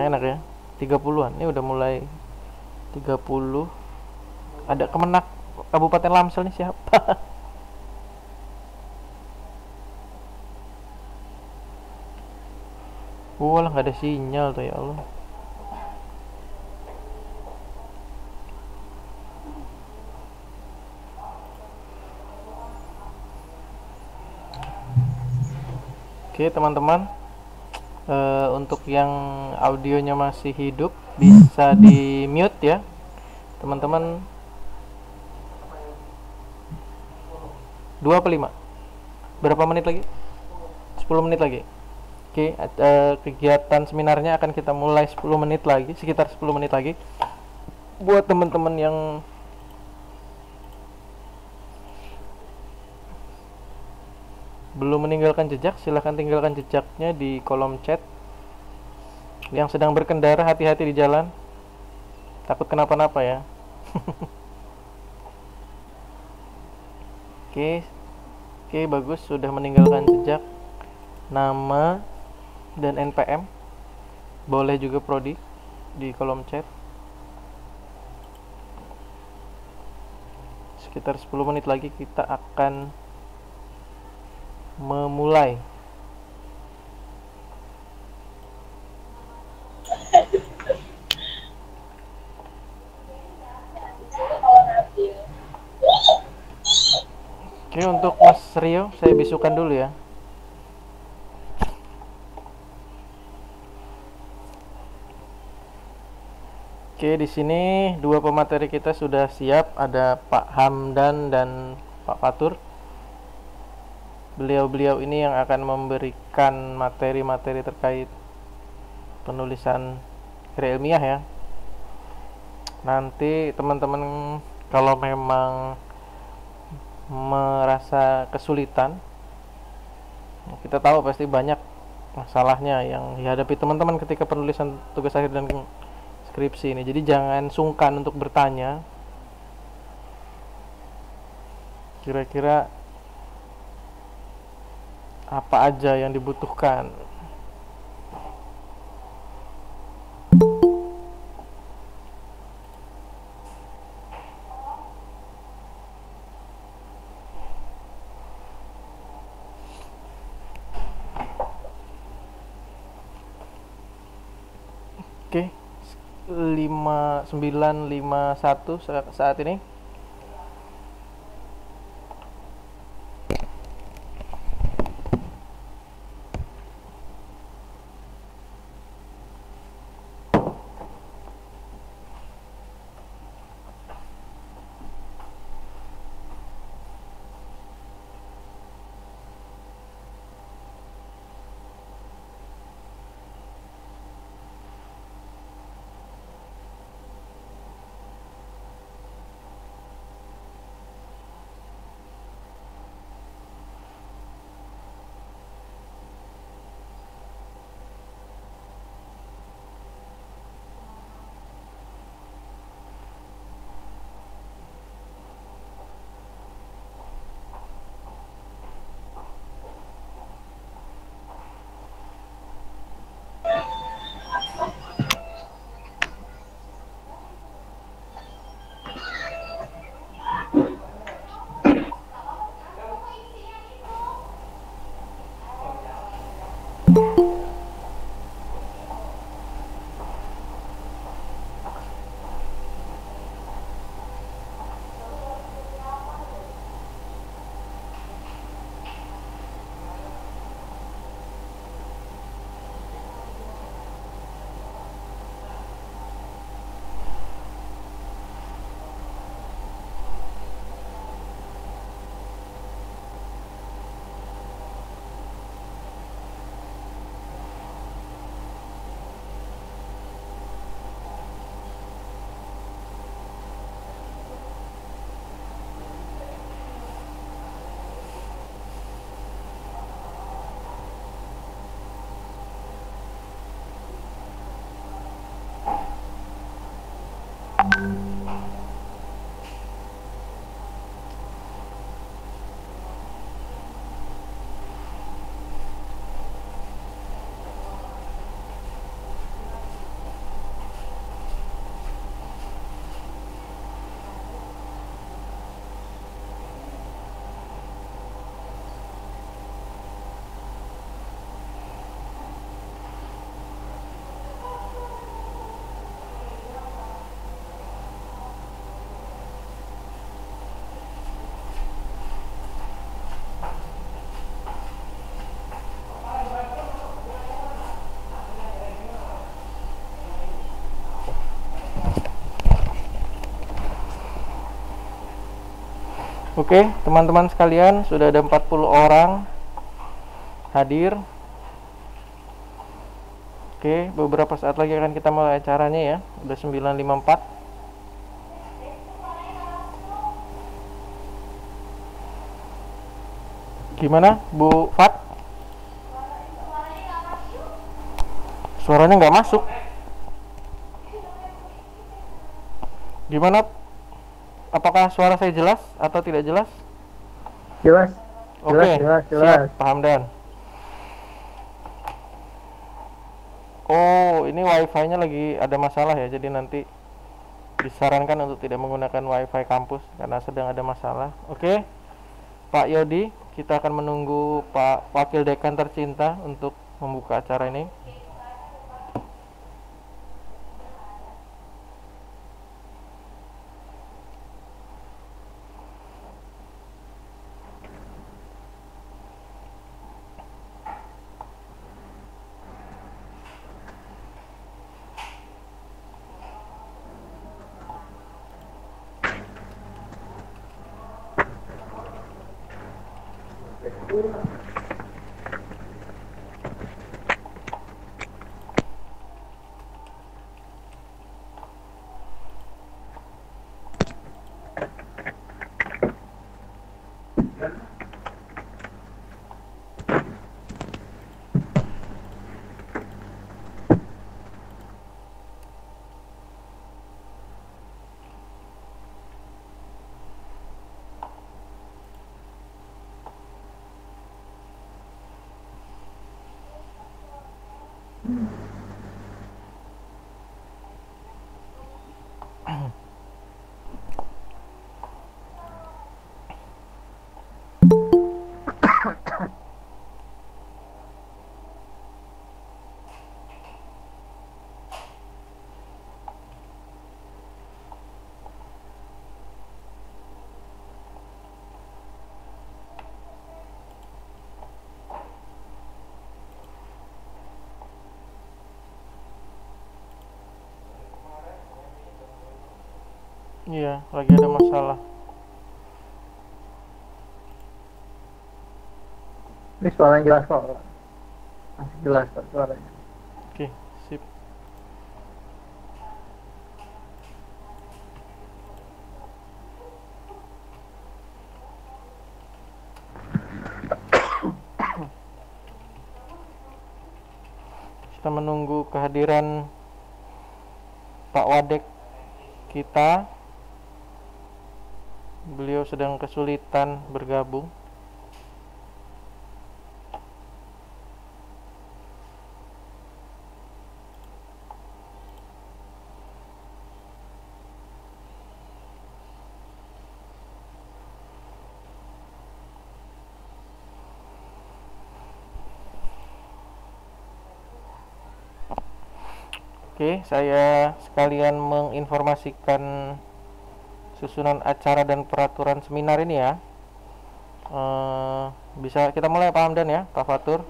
enak ya. 30-an. Ini udah mulai 30. Ada Kemenak Kabupaten Lamsel nih siapa? Wah, nggak ada sinyal tuh ya Allah. Oke teman-teman, untuk yang audionya masih hidup bisa di mute ya teman-teman. 2 apa 5? Berapa menit lagi? 10 menit lagi. Oke, kegiatan seminarnya akan kita mulai 10 menit lagi, sekitar 10 menit lagi. Buat teman-teman yang belum meninggalkan jejak, silahkan tinggalkan jejaknya di kolom chat. Yang sedang berkendara, hati-hati di jalan, takut kenapa-napa ya. Oke, oke bagus, sudah meninggalkan jejak, nama dan NPM. Boleh juga prodi di kolom chat. Sekitar 10 menit lagi kita akan memulai. Oke, untuk Mas Rio saya bisukan dulu ya. Oke, di sini dua pemateri kita sudah siap, ada Pak Hamdan dan Pak Fatur. Beliau-beliau ini yang akan memberikan materi-materi terkait penulisan karya ilmiah ya. Nanti teman-teman kalau memang merasa kesulitan, kita tahu pasti banyak masalahnya yang dihadapi teman-teman ketika penulisan tugas akhir dan skripsi ini. Jadi jangan sungkan untuk bertanya kira-kira apa aja yang dibutuhkan. Oke, 5951 saat ini. Oke, teman-teman sekalian, sudah ada 40 orang hadir. Oke, beberapa saat lagi akan kita mulai acaranya ya. Udah 9.54. Gimana, Bu Fat? Suaranya nggak masuk. Gimana? Apakah suara saya jelas atau tidak jelas? Jelas. Oke, jelas. siap, Pak Hamdan. Oh, ini wifi-nya lagi ada masalah ya, jadi nanti disarankan untuk tidak menggunakan wifi kampus karena sedang ada masalah. Oke, Pak Yodi, kita akan menunggu Pak Wakil Dekan tercinta untuk membuka acara ini. Iya, lagi ada masalah. Ini suaranya jelas kok. Masih jelas kok suaranya. Oke, sip. Kita menunggu kehadiran Pak Wadek kita. Beliau sedang kesulitan bergabung. Oke, saya sekalian menginformasikan susunan acara dan peraturan seminar ini ya. Bisa kita mulai Pak Hamdan ya, Pak Fatur.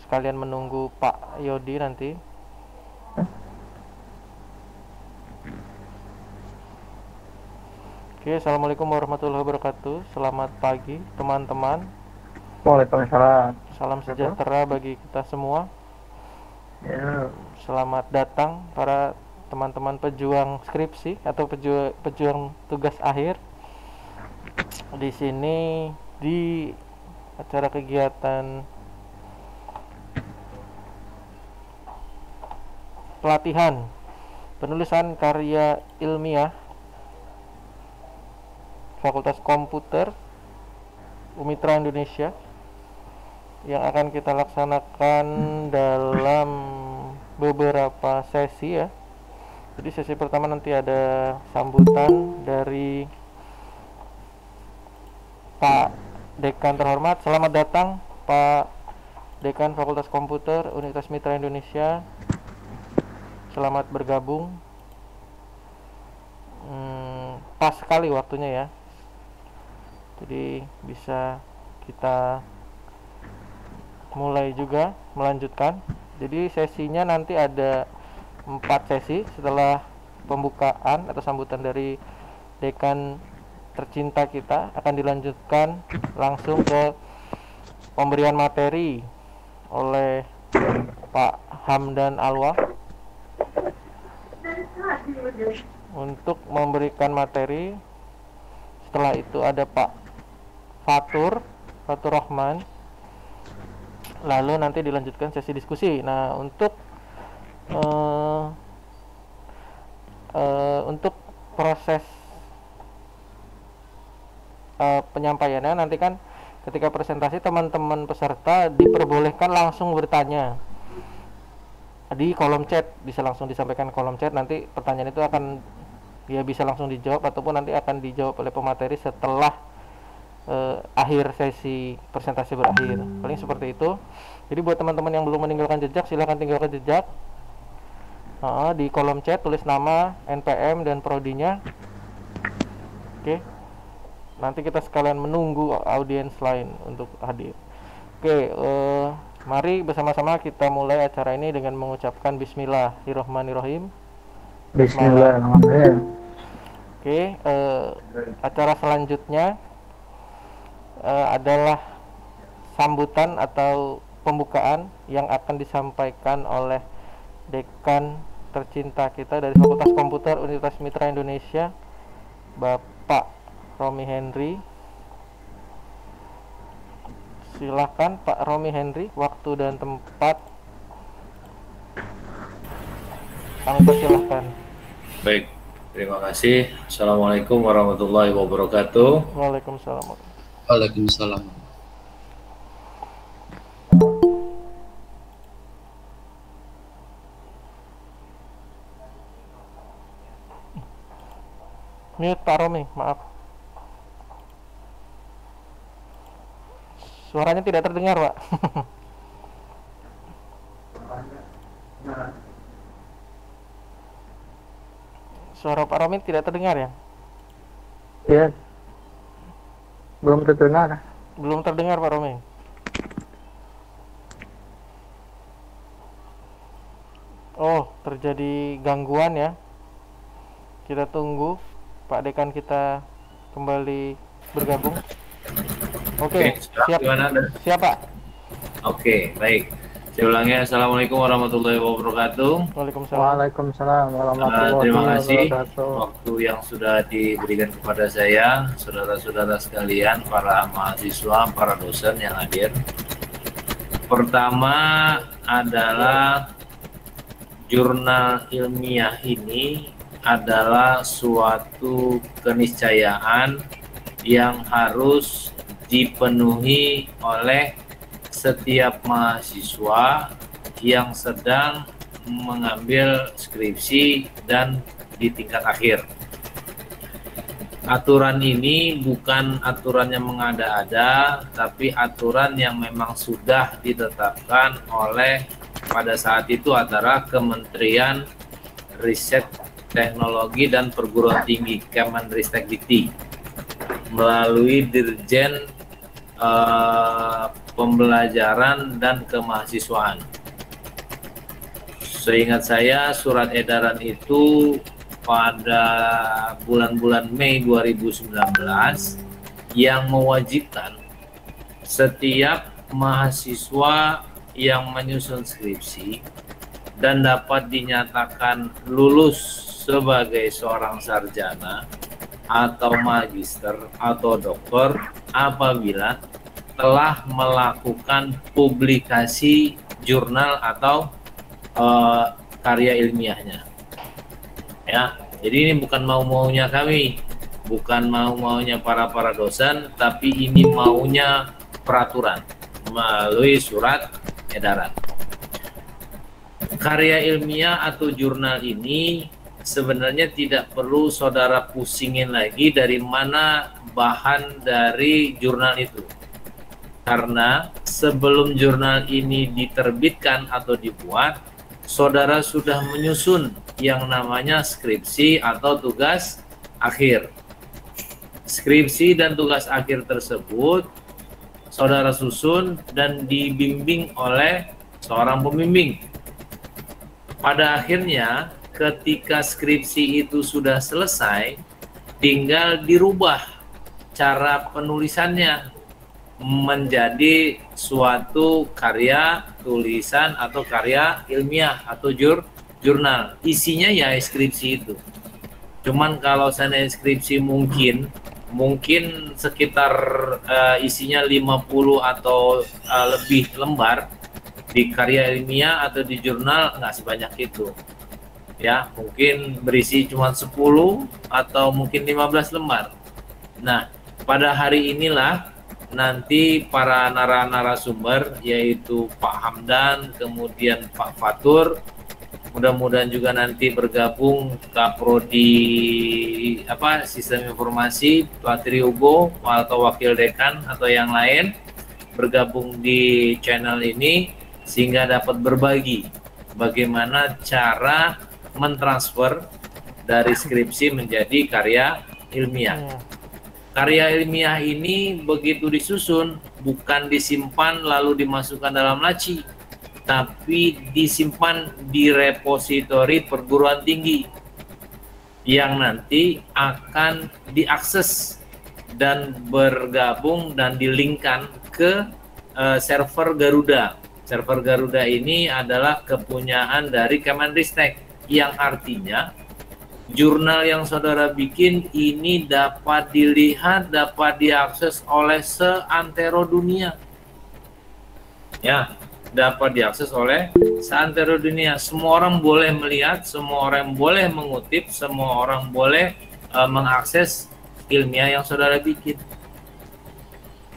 Sekalian menunggu Pak Yodi nanti. Oke, assalamualaikum warahmatullahi wabarakatuh. Selamat pagi teman-teman. Waalaikumsalam. Salam sejahtera bagi kita semua. Ya. Selamat datang para teman-teman pejuang skripsi atau pejuang tugas akhir di sini di acara kegiatan pelatihan penulisan karya ilmiah Fakultas Komputer UMITRA Indonesia yang akan kita laksanakan dalam beberapa sesi ya. Jadi sesi pertama nanti ada sambutan dari Pak Dekan terhormat. Selamat datang Pak Dekan Fakultas Komputer Universitas Mitra Indonesia. Selamat bergabung. Pas sekali waktunya ya. Jadi bisa kita mulai juga melanjutkan. Jadi sesinya nanti ada 4 sesi setelah pembukaan atau sambutan dari Dekan tercinta kita akan dilanjutkan langsung ke pemberian materi oleh Pak Hamdan Alwa. Untuk memberikan materi, setelah itu ada Pak Fatur Rahman, lalu nanti dilanjutkan sesi diskusi. Nah, untuk proses penyampaiannya nanti kan ketika presentasi teman-teman peserta diperbolehkan langsung bertanya di kolom chat, bisa langsung disampaikan ke kolom chat. Nanti pertanyaan itu akan bisa langsung dijawab ataupun nanti akan dijawab oleh pemateri setelah akhir sesi presentasi berakhir. Paling seperti itu. Jadi buat teman-teman yang belum meninggalkan jejak, silahkan tinggalkan jejak. Di kolom chat tulis nama, NPM dan prodinya. Oke. Nanti kita sekalian menunggu audiens lain untuk hadir. Oke, mari bersama-sama kita mulai acara ini dengan mengucapkan Bismillahirrahmanirrahim. Bismillahirrahmanirrahim. Oke, acara selanjutnya adalah sambutan atau pembukaan yang akan disampaikan oleh Dekan tercinta kita dari Fakultas Komputer Universitas Mitra Indonesia, Bapak Romi Henry. Silahkan Pak Romi Henry, waktu dan tempat kami persilahkan. Baik, terima kasih. Assalamualaikum warahmatullahi wabarakatuh. Waalaikumsalam. Waalaikumsalam. Mute Pak Romi, maaf. Suaranya tidak terdengar, Pak. Suara Pak Romi tidak terdengar ya? Ya, belum terdengar. Belum terdengar Pak Romi. Oh, terjadi gangguan ya. Kita tunggu Pak Dekan kita kembali bergabung. Oke, siap. Siap Pak. Oke, baik. Saya ulangi, Assalamualaikum warahmatullahi wabarakatuh. Waalaikumsalam. Waalaikumsalam warahmatullahi Terima kasih wabarakatuh. waktu yang sudah diberikan kepada saya, saudara-saudara sekalian, para mahasiswa, para dosen yang hadir. Pertama adalah jurnal ilmiah ini adalah suatu keniscayaan yang harus dipenuhi oleh setiap mahasiswa yang sedang mengambil skripsi dan di tingkat akhir. Aturan ini bukan aturan yang mengada-ada, tapi aturan yang memang sudah ditetapkan oleh pada saat itu antara Kementerian Riset Teknologi dan Perguruan Tinggi Kemenristekdikti melalui Dirjen Pembelajaran dan Kemahasiswaan. Seingat saya surat edaran itu pada bulan-bulan Mei 2019 yang mewajibkan setiap mahasiswa yang menyusun skripsi dan dapat dinyatakan lulus sebagai seorang sarjana atau magister atau doktor apabila telah melakukan publikasi jurnal atau karya ilmiahnya. Ya, jadi ini bukan mau-maunya kami, bukan mau-maunya para dosen, tapi ini maunya peraturan melalui surat edaran. Karya ilmiah atau jurnal ini sebenarnya tidak perlu saudara pusingin lagi dari mana bahan dari jurnal itu. Karena sebelum jurnal ini diterbitkan atau dibuat, saudara sudah menyusun yang namanya skripsi atau tugas akhir. Skripsi dan tugas akhir tersebut saudara susun dan dibimbing oleh seorang pembimbing. Pada akhirnya ketika skripsi itu sudah selesai, tinggal dirubah cara penulisannya menjadi suatu karya tulisan atau karya ilmiah atau jurnal. Isinya ya skripsi itu. Cuman kalau saya skripsi mungkin sekitar isinya 50 atau lebih lembar. Di karya ilmiah atau di jurnal nggak sebanyak itu. Ya, mungkin berisi cuma 10 atau mungkin 15 lembar. Nah, pada hari inilah nanti para narasumber yaitu Pak Hamdan, kemudian Pak Fatur, mudah-mudahan juga nanti bergabung Kaprodi Sistem Informasi, Pak Triugo atau Wakil Dekan atau yang lain bergabung di channel ini sehingga dapat berbagi bagaimana cara mentransfer dari skripsi menjadi karya ilmiah. Karya ilmiah ini begitu disusun bukan disimpan lalu dimasukkan dalam laci, tapi disimpan di repositori perguruan tinggi yang nanti akan diakses dan bergabung dan dilinkkan ke server Garuda. Server Garuda ini adalah kepunyaan dari Kemenristek, yang artinya jurnal yang saudara bikin ini dapat dilihat, dapat diakses oleh seantero dunia. Ya, dapat diakses oleh seantero dunia. Semua orang boleh melihat, semua orang boleh mengutip, semua orang boleh mengakses ilmiah yang saudara bikin.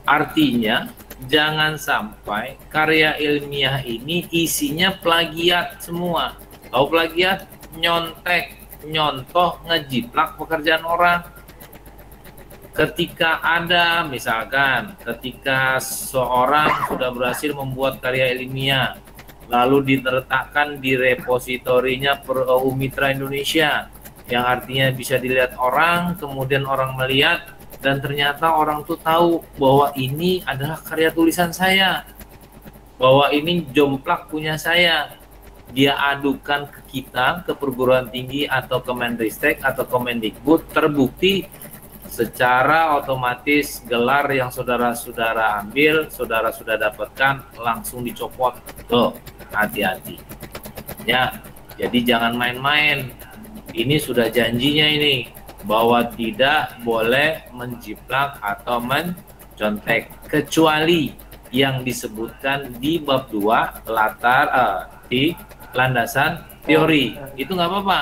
Artinya, jangan sampai karya ilmiah ini isinya plagiat semua. Tahu plagiat? Nyontek, nyontoh, ngejiplak pekerjaan orang. Ketika ada, misalkan, ketika seorang sudah berhasil membuat karya ilmiah, lalu diletakkan di repositorinya Umitra Indonesia, yang artinya bisa dilihat orang, kemudian orang melihat, dan ternyata orang tuh tahu bahwa ini adalah karya tulisan saya, bahwa ini jomplang punya saya. Dia adukan ke kita, ke perguruan tinggi atau Kemenristek atau Kemendikbud, terbukti secara otomatis gelar yang saudara-saudara ambil, saudara sudah dapatkan, langsung dicopot. Tuh, hati-hati. Ya, jadi jangan main-main. Ini sudah janjinya ini, bahwa tidak boleh menjiplak atau mencontek kecuali yang disebutkan di bab 2 di landasan teori. Itu nggak apa-apa.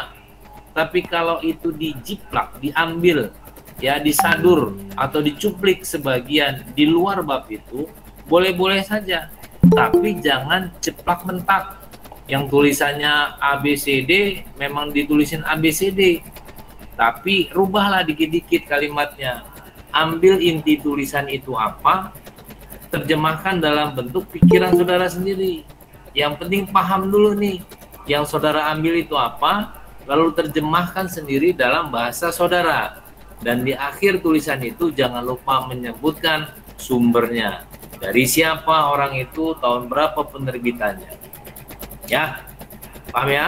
Tapi kalau itu dijiplak, diambil, ya disadur atau dicuplik sebagian di luar bab itu, boleh-boleh saja. Tapi jangan ceplak mentak. Yang tulisannya ABCD memang ditulisin ABCD. Tapi rubahlah dikit-dikit kalimatnya. Ambil inti tulisan itu apa, terjemahkan dalam bentuk pikiran saudara sendiri. Yang penting paham dulu nih, yang saudara ambil itu apa, lalu terjemahkan sendiri dalam bahasa saudara. Dan di akhir tulisan itu jangan lupa menyebutkan sumbernya. Dari siapa orang itu, tahun berapa penerbitannya. Ya, paham ya?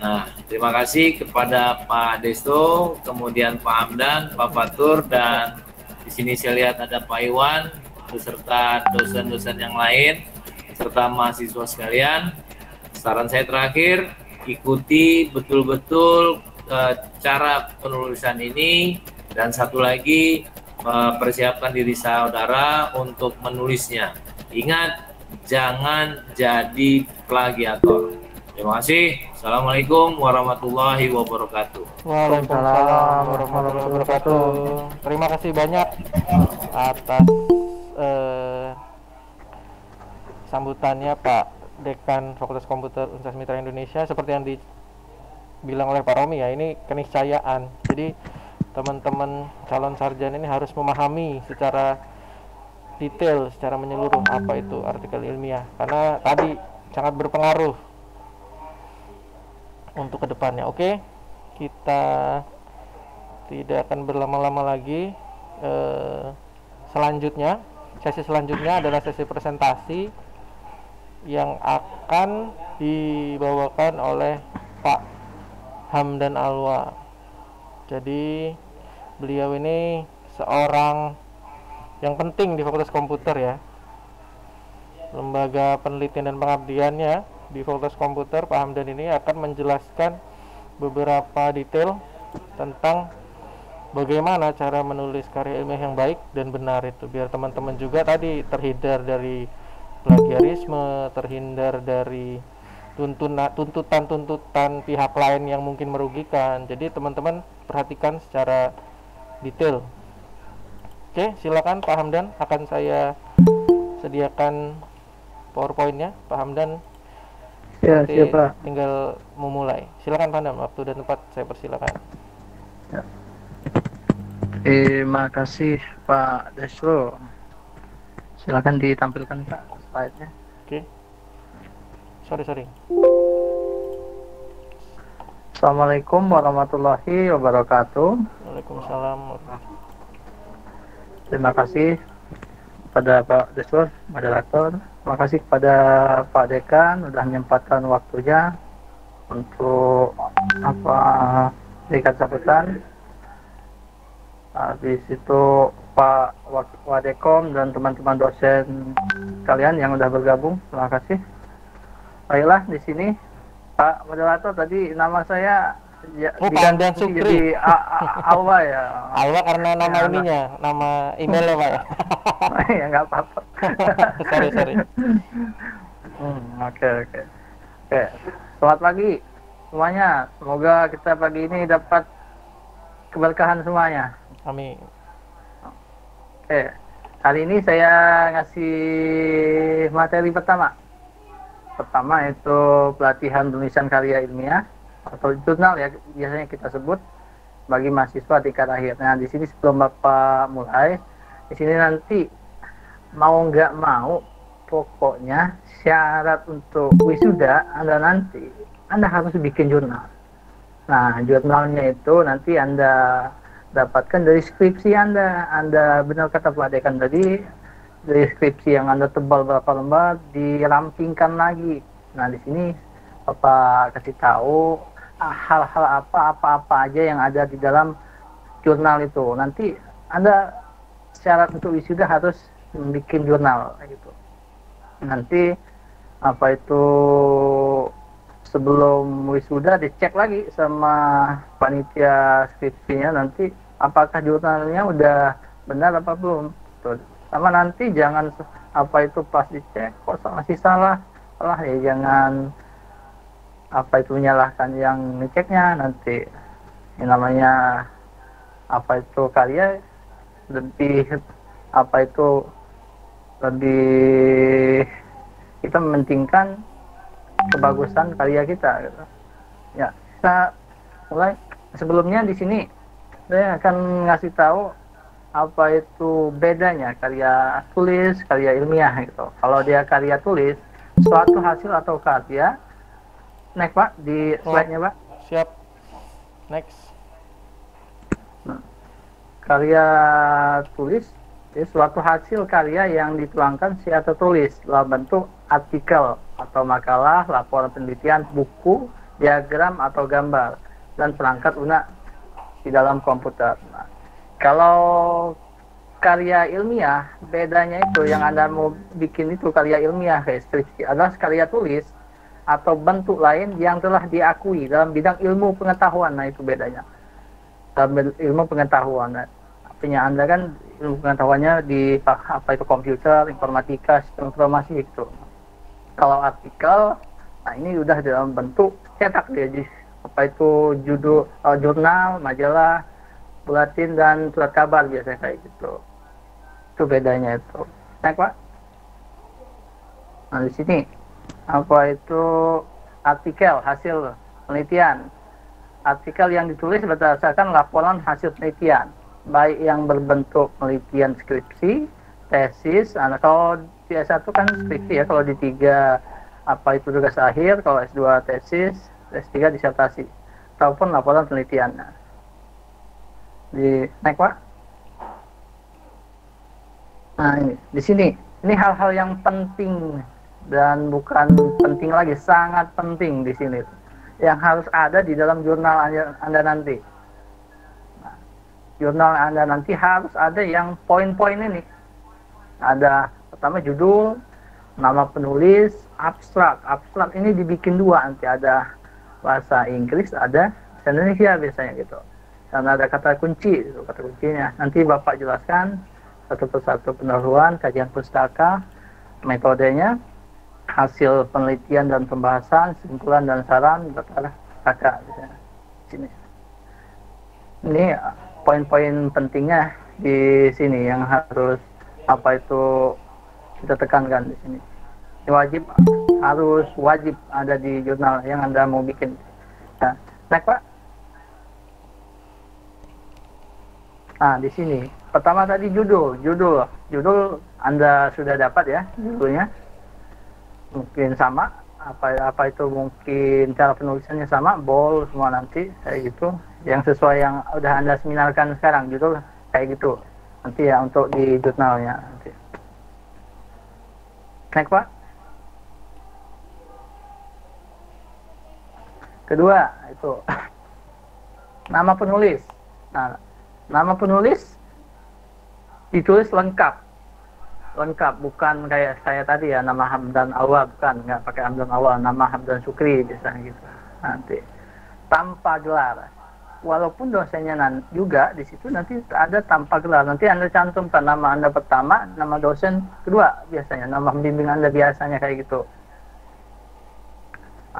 Nah, terima kasih kepada Pak Desto, kemudian Pak Hamdan, Pak Fatur, dan di sini saya lihat ada Pak Iwan, beserta dosen-dosen yang lain, serta mahasiswa sekalian. Saran saya terakhir, ikuti betul-betul cara penulisan ini, dan satu lagi, persiapkan diri saudara untuk menulisnya. Ingat, jangan jadi plagiator. Terima kasih. Assalamualaikum warahmatullahi wabarakatuh. Waalaikumsalam warahmatullahi wabarakatuh. Terima kasih banyak atas sambutannya Pak Dekan Fakultas Komputer Universitas Mitra Indonesia. Seperti yang dibilang oleh Pak Romi ya, ini keniscayaan. Jadi teman-teman calon sarjana ini harus memahami secara detail, secara menyeluruh apa itu artikel ilmiah, karena tadi sangat berpengaruh untuk kedepannya. Oke, kita tidak akan berlama-lama lagi. Sesi selanjutnya adalah sesi presentasi yang akan dibawakan oleh Pak Hamdan Alwa. Jadi beliau ini seorang yang penting di Fakultas Komputer ya. Lembaga penelitian dan pengabdiannya di Fakultas Komputer, Pak Hamdan ini akan menjelaskan beberapa detail tentang bagaimana cara menulis karya ilmiah yang baik dan benar itu, biar teman-teman juga tadi terhindar dari plagiarisme, terhindar dari tuntutan pihak lain yang mungkin merugikan. Jadi teman-teman perhatikan secara detail. Oke, silakan Pak Hamdan, akan saya sediakan PowerPoint-nya. Pak Hamdan Ya, nanti siapa? tinggal memulai. Silakan Pak Hamdan, waktu dan tempat saya persilakan. Ya. Terima kasih Pak Desro. Silakan ditampilkan Pak slide-nya. Oke. Sorry. Assalamualaikum warahmatullahi wabarakatuh. Waalaikumsalam. Terima kasih pada Pak Desro, moderator. Terima kasih kepada Pak Dekan sudah menyempatkan waktunya untuk berikan sambutan. Habis itu Pak Wadekom dan teman-teman dosen kalian yang sudah bergabung, terima kasih. Baiklah, di sini Pak moderator, tadi nama saya Pak Hamdan Sukri. jadi Alwa ya. Alwa karena nama Ya, ininya, nama emailnya Pak. ya nggak apa-apa. sorry. Oke. Selamat pagi semuanya. Semoga kita pagi ini dapat keberkahan semuanya. Amin. Oke. Hari ini saya ngasih materi pertama. Pertama itu pelatihan tulisan karya ilmiah atau jurnal ya biasanya kita sebut bagi mahasiswa tingkat akhir. Nah, di sini sebelum Bapak mulai, di sini nanti mau nggak mau pokoknya syarat untuk wisuda Anda harus bikin jurnal. Nah, jurnalnya itu nanti Anda dapatkan dari skripsi Anda benar kata Pak Dekan tadi, dari skripsi yang Anda tebal berapa lembar dirampingkan lagi. Nah, di sini Bapak kasih tahu hal-hal apa aja yang ada di dalam jurnal itu. Nanti Anda syarat untuk wisuda harus bikin jurnal gitu. Nanti sebelum wisuda dicek lagi sama panitia skripsinya nanti apakah jurnalnya udah benar apa belum. Tuh. Sama nanti jangan pas dicek kok masih salah ya jangan menyalahkan yang ngeceknya. Nanti yang namanya karya lebih kita mementingkan kebagusan karya kita gitu. Ya, kita mulai. Sebelumnya di sini saya akan ngasih tahu apa itu bedanya karya tulis, karya ilmiah gitu. Kalau dia karya tulis, suatu hasil atau karya. Next Pak, di slide-nya Pak. Siap. Next. Karya tulis itu suatu hasil karya yang dituangkan atau tulis dalam bentuk artikel atau makalah, laporan penelitian, buku, diagram atau gambar, dan perangkat lunak di dalam komputer. Nah, kalau karya ilmiah, bedanya itu yang Anda mau bikin itu karya ilmiah kayak skripsi adalah karya tulis atau bentuk lain yang telah diakui dalam bidang ilmu pengetahuan. Nah, itu bedanya. Dalam ilmu pengetahuan. Nah, artinya Anda kan ilmu pengetahuannya di komputer, informatika, sistem informasi gitu. Kalau artikel, nah ini udah dalam bentuk cetak dia, judul jurnal, majalah, buletin dan surat kabar biasanya kayak gitu. Itu bedanya itu. Naik Pak. Nah di sini artikel hasil penelitian. Artikel yang ditulis berdasarkan laporan hasil penelitian, baik yang berbentuk penelitian skripsi, tesis, kalau di S1 kan skripsi ya, kalau di 3 tugas akhir, kalau S2 tesis, S3 disertasi, ataupun laporan penelitian. Naik Pak. Nah ini, di sini, ini hal-hal yang penting dan bukan penting lagi, sangat penting di sini, yang harus ada di dalam jurnal Anda nanti. Nah, jurnal Anda nanti harus ada yang poin-poin ini. Ada pertama judul, nama penulis, abstrak. Abstrak ini dibikin dua, nanti ada bahasa Inggris, ada bahasa Indonesia biasanya gitu. Dan ada kata kunci, itu kata kuncinya. Nanti Bapak jelaskan satu persatu pendahuluan, kajian pustaka, metodenya, hasil penelitian dan pembahasan, simpulan dan saran, kakak misalnya. Sini. Ini poin-poin pentingnya di sini yang harus kita tekankan di sini. Ini harus wajib ada di jurnal yang Anda mau bikin. Nah, next Pak. Nah, di sini pertama tadi judul Anda sudah dapat ya judulnya. Mungkin sama apa itu mungkin cara penulisannya sama, bold semua nanti kayak gitu. Yang sesuai yang udah Anda seminarkan sekarang judul kayak gitu. Nanti ya untuk di jurnalnya nanti. Next Pak. Kedua itu nama penulis. Nah, nama penulis ditulis lengkap, bukan kayak saya tadi ya, nama Hamdan Awal, bukan, nggak pakai Hamdan Awal, nama Hamdan Sukri bisa gitu. Nanti tanpa gelar, walaupun dosennya juga di situ nanti ada tanpa gelar. Nanti Anda cantumkan nama Anda pertama, nama dosen kedua biasanya, nama pembimbing Anda biasanya kayak gitu.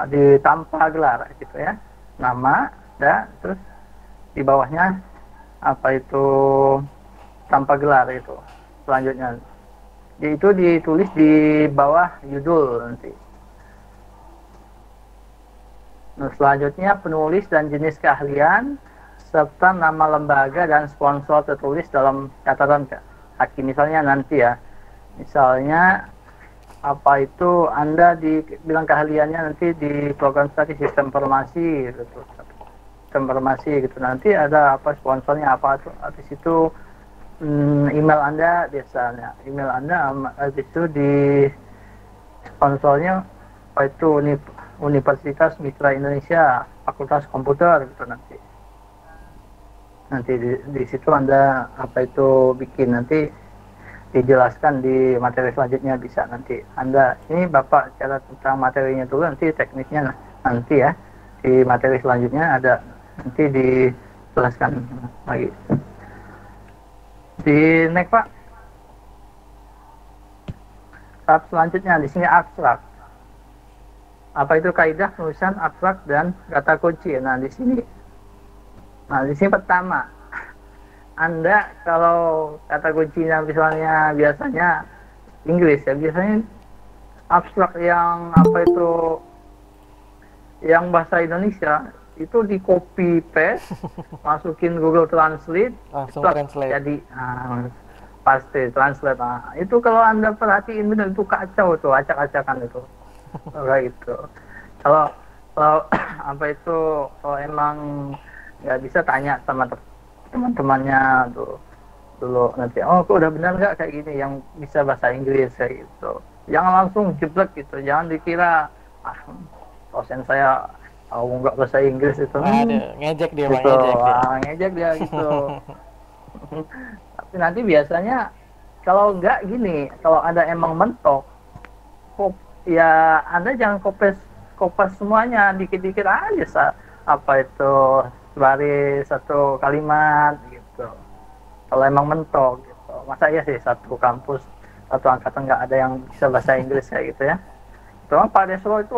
Di tanpa gelar gitu ya, nama dan terus di bawahnya tanpa gelar itu. Selanjutnya itu ditulis di bawah judul nanti. Nah, selanjutnya penulis dan jenis keahlian serta nama lembaga dan sponsor tertulis dalam catatan kaki. Misalnya nanti ya, misalnya Anda dibilang keahliannya nanti di program studi sistem informasi gitu. Sistem informasi gitu. Nanti ada sponsornya tuh. Habis itu email Anda biasanya. Email Anda habis itu di sponsornya Universitas Mitra Indonesia, Fakultas Komputer gitu nanti. Nanti di situ Anda bikin nanti dijelaskan di materi selanjutnya bisa nanti Anda. Ini Bapak cara tentang materinya dulu, nanti teknisnya nanti ya di materi selanjutnya ada nanti dijelaskan lagi. Di next Pak. Tahap selanjutnya di sini abstrak. Apa itu kaidah penulisan abstrak dan kata kunci? Nah di sini pertama, Anda kalau kata kuncinya misalnya biasanya Inggris ya, biasanya abstrak yang yang bahasa Indonesia itu di copy paste, masukin Google Translate, langsung translate. Jadi pasti translate. Nah, itu kalau Anda perhatiin benar itu kacau tuh, acak-acakan itu. Kayak gitu. Kalau kalau emang nggak bisa tanya sama teman-temannya tuh dulu nanti, kok udah benar nggak kayak gini yang bisa bahasa Inggris kayak gitu. Jangan langsung jeblek gitu, jangan dikira dosen saya nggak bahasa Inggris itu. Ngejek dia gitu. Ngejek dia gitu. Tapi nanti biasanya kalau nggak gini, kalau ada emang mentok, ya Anda jangan kopas semuanya, dikit-dikit aja baris satu kalimat gitu. Kalau emang mentok gitu. Masa iya sih satu kampus, satu angkatan nggak ada yang bisa bahasa Inggris kayak gitu ya. Itu Pak Desro itu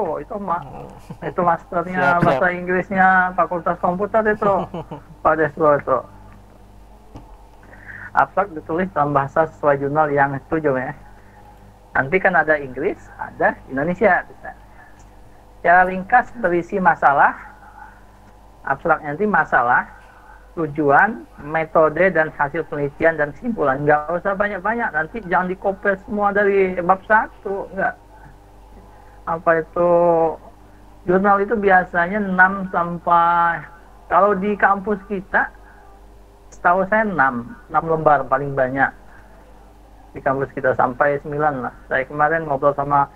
masternya bahasa Inggrisnya Fakultas Komputer itu. Pak Desro itu. Abstrak ditulis dalam bahasa sesuai jurnal yang setuju ya. Nanti kan ada Inggris, ada Indonesia. Secara ringkas berisi masalah, abstrak nanti masalah, tujuan, metode, dan hasil penelitian dan kesimpulan. Nggak usah banyak-banyak, nanti jangan dikopi semua dari bab 1, nggak. Jurnal itu biasanya 6 sampai, kalau di kampus kita, setahu saya 6 lembar paling banyak. Di kampus kita sampai 9 lah. Saya kemarin ngobrol sama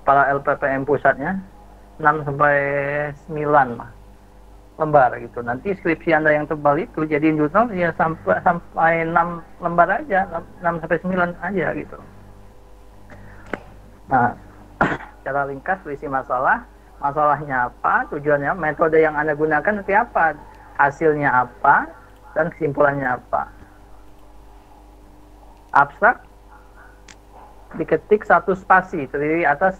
kepala LPPM pusatnya, 6 sampai 9 lah. lembar gitu. Nanti skripsi Anda yang tebal itu jadiin jurnal ya sampai 6 lembar aja, 6 sampai 9 aja gitu. Nah, secara ringkas berisi masalah, masalahnya apa, tujuannya, metode yang Anda gunakan nanti apa, hasilnya apa, dan kesimpulannya apa. Abstrak diketik 1 spasi, terdiri atas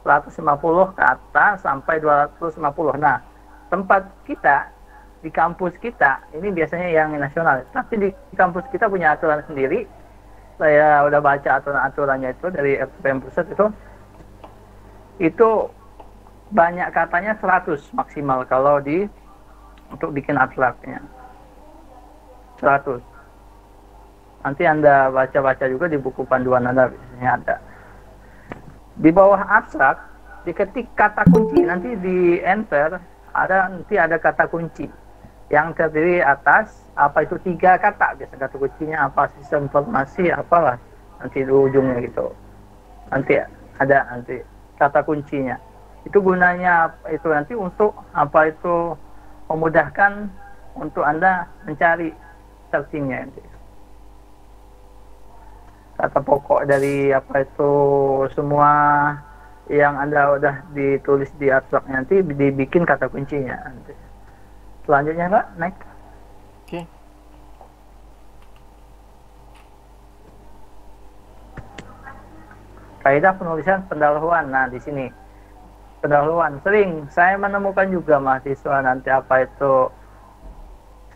150 kata sampai 250. Nah, tempat kita di kampus kita ini biasanya yang nasional, tapi di kampus kita punya aturan sendiri. Saya udah baca aturan-aturannya itu dari FPM Pusat itu banyak katanya 100 maksimal kalau untuk bikin abstraknya 100. Nanti Anda baca-baca juga di buku panduan Anda biasanya ada. Di bawah abstrak diketik kata kunci, nanti di enter nanti ada kata kunci yang terdiri atas apa itu 3 kata, biasa kata kuncinya apa, sistem informasi apalah nanti di ujungnya gitu. Nanti ada kata kuncinya. Itu gunanya itu nanti untuk apa itu memudahkan untuk Anda mencari searchingnya nanti. Kata pokok dari apa itu semua yang Anda udah ditulis di abstrak nanti dibikin kata kuncinya nanti. Selanjutnya Pak, naik. Oke. Kaidah penulisan pendahuluan. Nah, di sini pendahuluan sering saya menemukan juga mahasiswa nanti apa itu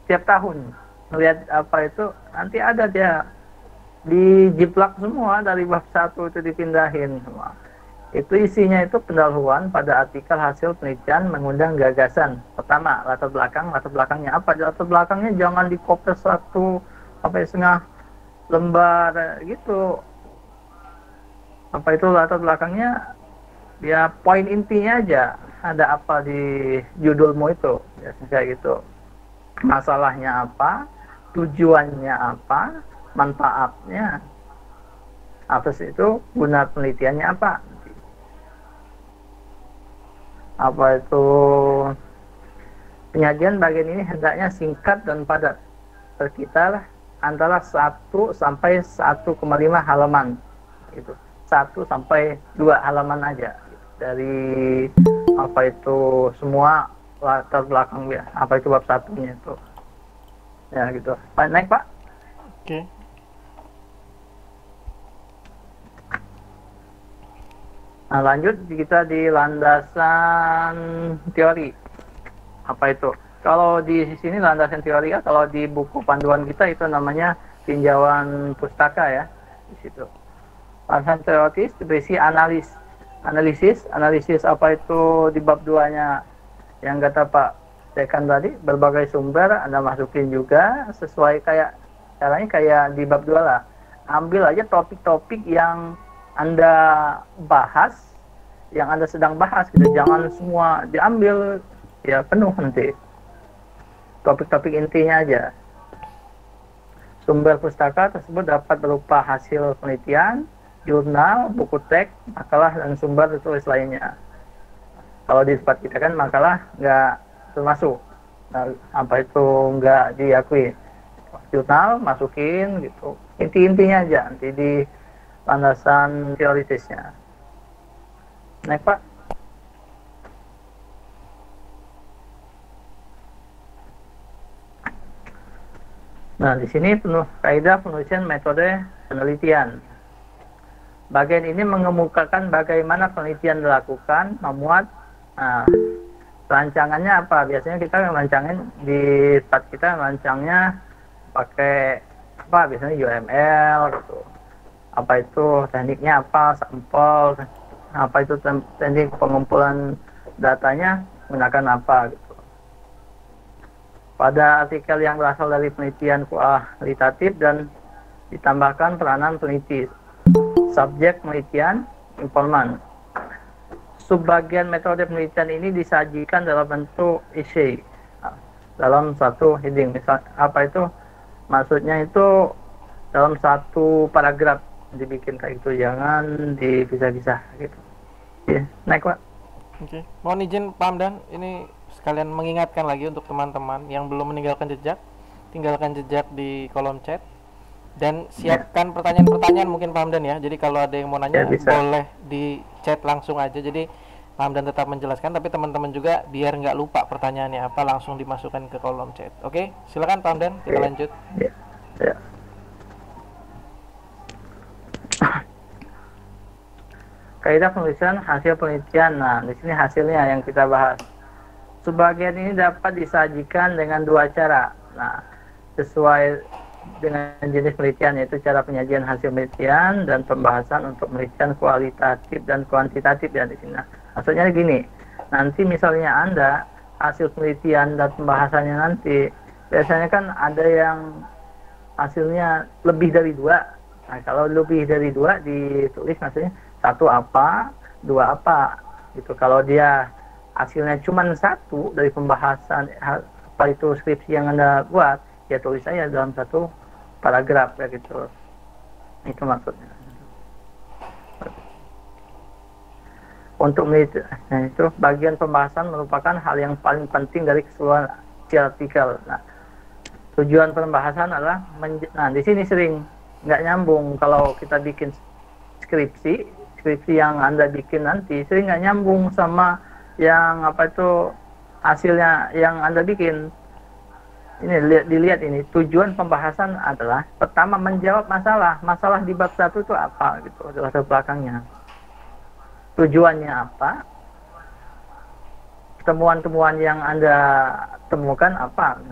setiap tahun melihat apa itu nanti ada dia dijiplak semua dari bab 1 itu dipindahin semua. Itu isinya itu pendahuluan pada artikel hasil penelitian mengundang gagasan. Pertama, latar belakangnya apa? Latar belakangnya jangan dikopi 1,5 lembar gitu. Apa itu latar belakangnya? Ya poin intinya aja. Ada apa di judulmu itu? Biasanya kayak gitu. Masalahnya apa? Tujuannya apa? Manfaatnya apa sih itu? Guna penelitiannya apa? Apa itu penyajian bagian ini hendaknya singkat dan padat, berkisar antara 1 sampai 1,5 halaman gitu. 1 sampai 2 halaman aja dari apa itu semua latar belakang ya, apa itu bab 1-nya itu ya gitu. Pak, naik Pak. Oke. Nah, lanjut kita di landasan teori. Apa itu? Kalau di sini landasan teori ya, kalau di buku panduan kita itu namanya tinjauan pustaka ya, di situ. Landasan teoritis berisi analisis apa itu di bab 2-nya yang kata Pak Dekan tadi, berbagai sumber Anda masukin juga sesuai kayak caranya kayak di bab 2 lah. Ambil aja topik-topik yang Anda bahas, yang Anda sedang bahas gitu. Jangan semua diambil ya penuh nanti. Topik-topik intinya aja. Sumber pustaka tersebut dapat berupa hasil penelitian, jurnal, buku teks, makalah, dan sumber tertulis lainnya. Kalau di tempat kita kan makalah nggak termasuk. Nah, apa itu nggak diakui. Jurnal masukin gitu. Inti-intinya aja nanti di landasan teoritisnya. Naik Pak. Nah, di sini kaidah penulisan metode penelitian. Bagian ini mengemukakan bagaimana penelitian dilakukan, memuat. Nah, rancangannya apa? Biasanya kita merancangin di tempat kita merancangnya pakai apa? Biasanya UML gitu. Apa itu tekniknya apa, sampel, apa itu teknik pengumpulan datanya menggunakan apa gitu. Pada artikel yang berasal dari penelitian kualitatif dan ditambahkan peranan peneliti, subjek penelitian, informan. Subbagian metode penelitian ini disajikan dalam bentuk essay dalam satu heading. Misal apa itu? Maksudnya itu dalam satu paragraf dibikin kayak gitu, jangan dipisah-pisah gitu. Ya, naik Pak. Oke. Mohon izin Pak Hamdan, ini sekalian mengingatkan lagi untuk teman-teman yang belum meninggalkan jejak, tinggalkan jejak di kolom chat dan siapkan pertanyaan-pertanyaan mungkin Pak Hamdan ya. Jadi kalau ada yang mau nanya boleh di chat langsung aja. Jadi Pak Hamdan tetap menjelaskan, tapi teman-teman juga biar nggak lupa pertanyaannya apa langsung dimasukkan ke kolom chat. Oke, silakan Pak Hamdan, kita lanjut. Ya. Kaidah penulisan hasil penelitian. Nah, di sini hasilnya yang kita bahas. Sebagian ini dapat disajikan dengan dua cara. Nah, sesuai dengan jenis penelitian, yaitu cara penyajian hasil penelitian dan pembahasan untuk penelitian kualitatif dan kuantitatif ya di sini. Nah, maksudnya gini, nanti misalnya Anda hasil penelitian dan pembahasannya nanti biasanya kan ada yang hasilnya lebih dari 2. Nah, kalau lebih dari 2 ditulis maksudnya 1 apa, 2 apa gitu. Kalau dia hasilnya cuma 1 dari pembahasan apa itu skripsi yang Anda buat, ya tulis saya dalam 1 paragraf ya gitu. Itu maksudnya. Untuk meneliti, nah itu bagian pembahasan merupakan hal yang paling penting dari keseluruhan artikel. Nah, tujuan pembahasan adalah nah di sini sering nggak nyambung kalau kita bikin skripsi yang Anda bikin nanti sering nggak nyambung sama yang apa itu hasilnya yang Anda bikin. Ini dilihat ini tujuan pembahasan adalah pertama menjawab masalah di bab 1 itu apa gitu di latar belakangnya, tujuannya apa, temuan-temuan yang Anda temukan apa.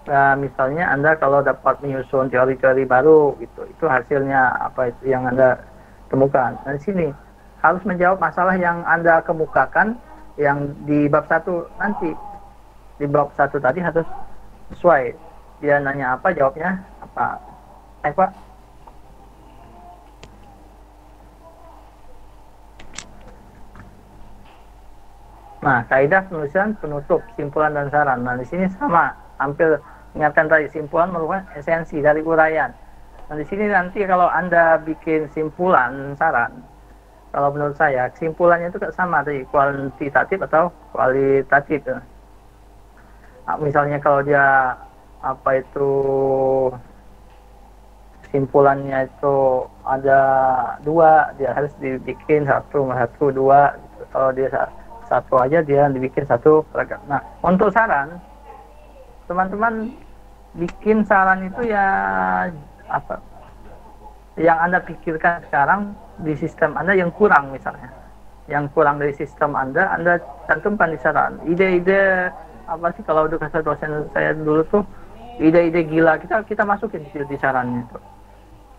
Nah, misalnya Anda kalau dapat menyusun teori-teori baru gitu, itu hasilnya apa itu yang Anda temukan. Dan di sini harus menjawab masalah yang Anda kemukakan yang di bab 1 nanti. Di bab 1 tadi harus sesuai. Dia nanya apa, jawabnya apa. Pak. Nah, kaidah penulisan penutup, simpulan dan saran. Nah, di sini sama, hampir ingatkan tadi, simpulan merupakan esensi dari uraian. Nah, di sini nanti kalau Anda bikin simpulan, saran, kalau menurut saya, kesimpulannya itu sama tadi, kuantitatif atau kualitatif. Nah, misalnya kalau dia apa itu simpulannya itu ada 2, dia harus dibikin 1, 2 gitu. Kalau dia 1 aja dia dibikin 1 paragraf. Nah, untuk saran, teman-teman bikin saran itu ya apa yang Anda pikirkan sekarang di sistem Anda yang kurang, misalnya yang kurang dari sistem Anda cantumkan di saran. Ide-ide apa sih, kalau udah kata dosen saya dulu tuh, ide-ide gila kita masukin di sarannya itu.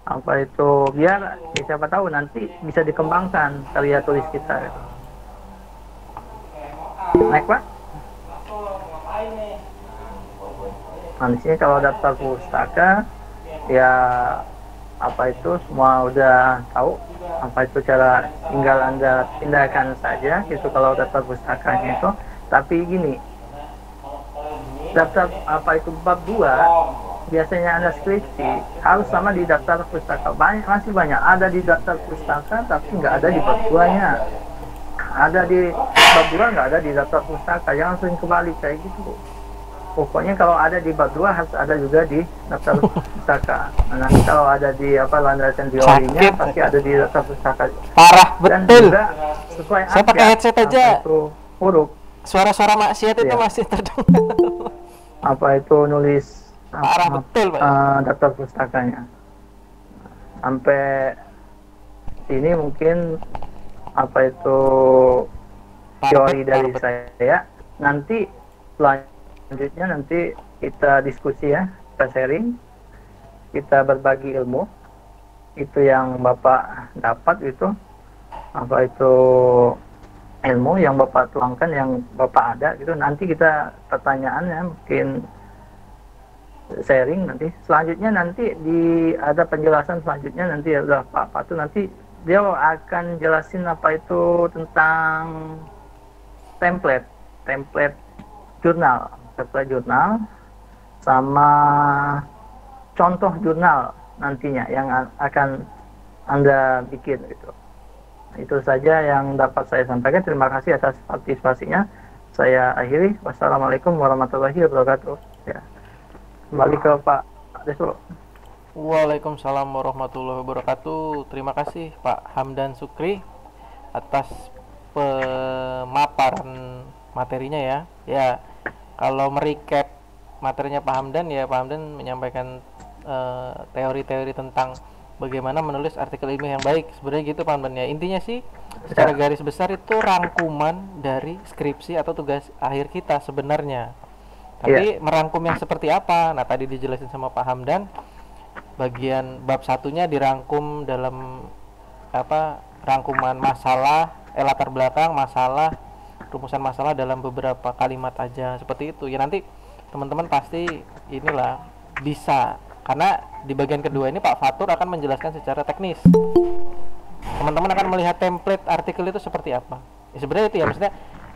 Apa itu biar siapa tahu nanti bisa dikembangkan karya tulis kita gitu. Naik Pak? Nah, di sini kalau daftar pustaka ya apa itu semua udah tahu, apa itu cara, tinggal Anda pindahkan saja gitu kalau daftar pustakanya itu. Tapi gini, daftar apa itu bab 2 biasanya Anda skripsi harus sama di daftar pustaka. Masih banyak ada di daftar pustaka tapi nggak ada di bab 2-nya. Ada di bab 2 nggak ada di daftar pustaka. Jangan sering kebalik kayak gitu. Pokoknya kalau ada di bab 2 harus ada juga di daftar pustaka. Nah, nanti kalau ada di apa landasan teorinya pasti ada di daftar pustaka. Parah dan betul. Juga sesuai saya pakai headset aja. Huruf. Suara-suara maksiat itu masih terdengar. Apa itu nulis parah betul, Pak. Daftar pustakanya. Sampai sini mungkin apa itu teori dari saya. Nanti selanjutnya nanti kita diskusi ya, kita sharing, kita berbagi ilmu. Itu yang Bapak dapat itu, apa itu ilmu yang Bapak tuangkan, yang Bapak ada gitu. Nanti kita pertanyaannya mungkin sharing nanti. Selanjutnya nanti ada penjelasan selanjutnya nanti ada Pak Patu, nanti dia akan jelasin apa itu tentang template jurnal sama contoh jurnal nantinya yang akan Anda bikin gitu. Itu saja yang dapat saya sampaikan. Terima kasih atas partisipasinya. saya akhiri. Wassalamualaikum warahmatullahi wabarakatuh. Ya, kembali ke Pak Desul. Waalaikumsalam warahmatullahi wabarakatuh. Terima kasih Pak Hamdan Sukri atas pemaparan materinya ya. Ya, kalau merecap materinya Pak Hamdan ya, Pak Hamdan menyampaikan teori-teori tentang bagaimana menulis artikel ilmiah yang baik. Sebenarnya gitu Pak Hamdan ya. Intinya sih secara garis besar itu rangkuman dari skripsi atau tugas akhir kita sebenarnya. Tapi merangkum yang seperti apa? Nah, tadi dijelasin sama Pak Hamdan. Bagian bab satunya dirangkum dalam rangkuman masalah, latar belakang masalah, rumusan masalah dalam beberapa kalimat aja seperti itu ya. Nanti teman-teman pasti inilah bisa, karena di bagian kedua ini Pak Fatur akan menjelaskan secara teknis. Teman-teman akan melihat template artikel itu seperti apa ya, sebenarnya itu ya, maksudnya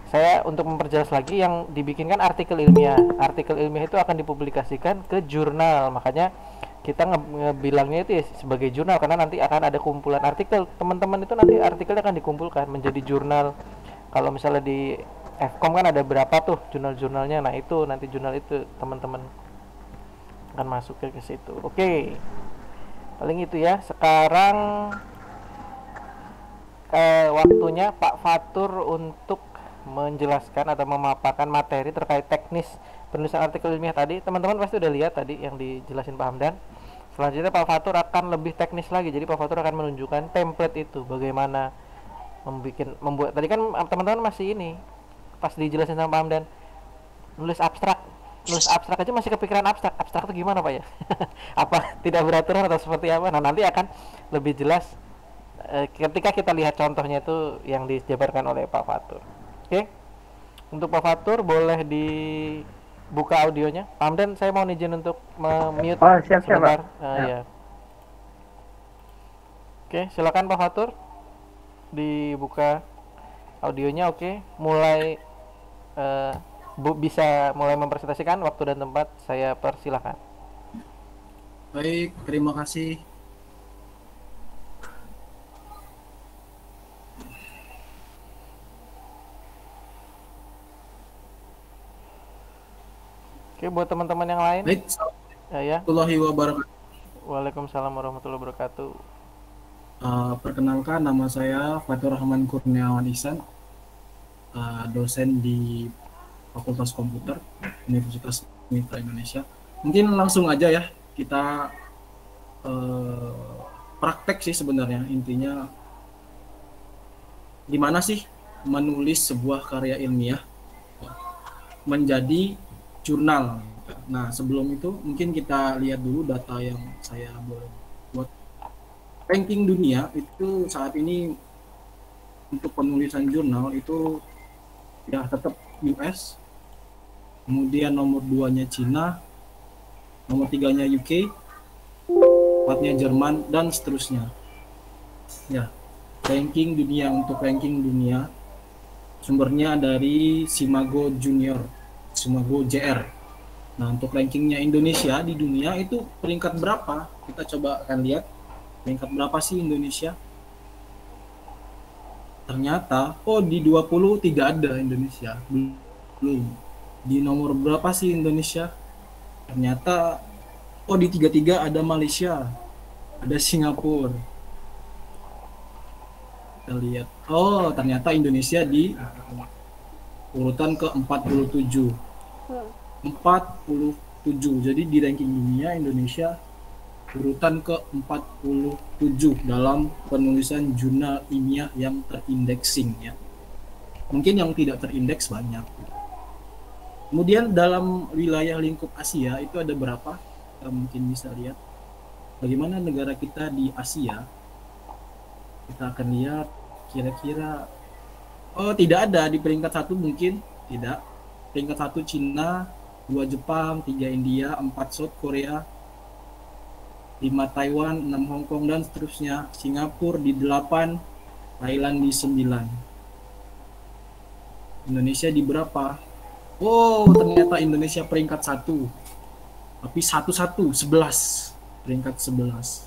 saya untuk memperjelas lagi, yang dibikinkan artikel ilmiah itu akan dipublikasikan ke jurnal, makanya kita ngebilangnya itu ya sebagai jurnal, karena nanti akan ada kumpulan artikel teman-teman itu, nanti artikelnya akan dikumpulkan menjadi jurnal. Kalau misalnya di Fkom kan ada berapa tuh jurnal-jurnalnya, nah itu nanti jurnal itu teman-teman akan masuk ke situ. Oke, paling itu ya. Sekarang waktunya Pak Fatur untuk menjelaskan atau memaparkan materi terkait teknis penulisan artikel ilmiah tadi. Teman-teman pasti udah lihat tadi yang dijelasin Pak Hamdan. Selanjutnya Pak Fatur akan lebih teknis lagi. Jadi Pak Fatur akan menunjukkan template itu, bagaimana membuat. Tadi kan teman-teman masih ini pas dijelasin sama Pak Hamdan, nulis abstrak aja masih kepikiran abstrak itu gimana Pak ya? Apa tidak beraturan atau seperti apa? Nah, nanti akan lebih jelas ketika kita lihat contohnya itu yang dijabarkan oleh Pak Fatur. Oke. Untuk Pak Fatur boleh dibuka audionya. Pak Hamdan, saya mau izin untuk mute siap, sebentar. Pak. Ya. Oke, silakan Pak Fatur. Dibuka audionya. Oke. Mulai bisa mulai mempresentasikan, waktu dan tempat saya persilahkan. Baik, terima kasih. Oke, buat teman-teman yang lain. Baik, Assalamualaikum wabarakatuh. Waalaikumsalam warahmatullahi wabarakatuh. Perkenalkan, nama saya Fatur Rahman Kurniawan Ihsan, dosen di Fakultas Komputer Universitas Mitra Indonesia. Mungkin langsung aja ya, kita praktek sih sebenarnya. Intinya gimana sih menulis sebuah karya ilmiah menjadi jurnal. Nah, sebelum itu mungkin kita lihat dulu data yang saya buat. Ranking dunia itu saat ini untuk penulisan jurnal itu ya tetap US, kemudian nomor 2-nya Cina, nomor 3-nya UK, 4-nya Jerman, dan seterusnya. Ya, ranking dunia. Untuk ranking dunia sumbernya dari Simago JR. Nah, untuk rankingnya Indonesia di dunia itu peringkat berapa? Kita coba akan lihat peringkat berapa sih Indonesia. Ternyata di 20 tidak ada Indonesia, belum. Di nomor berapa sih Indonesia? Ternyata di 33 ada Malaysia, ada Singapura. Kita lihat, ternyata Indonesia di urutan ke-47. 47. Jadi di ranking dunia Indonesia urutan ke-47 dalam penulisan jurnal ilmiah yang terindexing ya. Mungkin yang tidak terindeks banyak. Kemudian dalam wilayah lingkup Asia itu ada berapa? Kita mungkin bisa lihat bagaimana negara kita di Asia. Kita akan lihat kira-kira tidak ada di peringkat 1, mungkin tidak. Peringkat 1 Cina, 2 Jepang, 3 India, 4 South Korea, 5 Taiwan, 6 Hong Kong, dan seterusnya. Singapura di 8, Thailand di 9. Indonesia di berapa? Ternyata Indonesia peringkat 1. Tapi 11. Peringkat 11.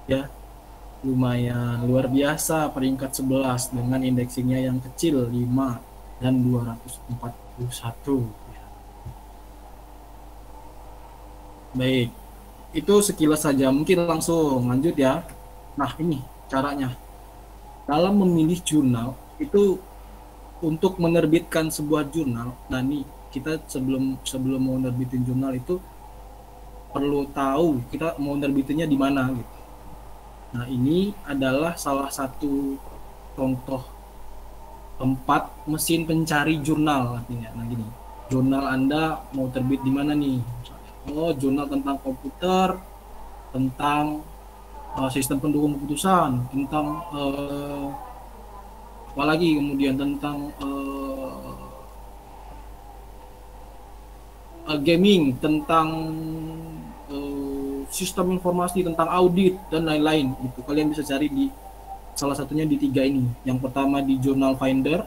Ya, lumayan luar biasa peringkat 11 dengan indeksingnya yang kecil 5. dan 241. Ya. Baik, itu sekilas saja. Mungkin langsung lanjut ya. Nah, ini caranya. Dalam memilih jurnal itu untuk menerbitkan sebuah jurnal. Nah, ini kita sebelum mau nerbitin jurnal itu perlu tahu kita mau nerbitinnya di mana gitu. Nah, ini adalah salah satu contoh tempat mesin pencari jurnal artinya. Nah, gini. Jurnal Anda mau terbit di mana nih? Oh, jurnal tentang komputer, tentang sistem pendukung keputusan, tentang apalagi kemudian tentang gaming, tentang sistem informasi, tentang audit dan lain-lain. Itu kalian bisa cari di salah satunya di 3 ini. Yang pertama di Journal Finder,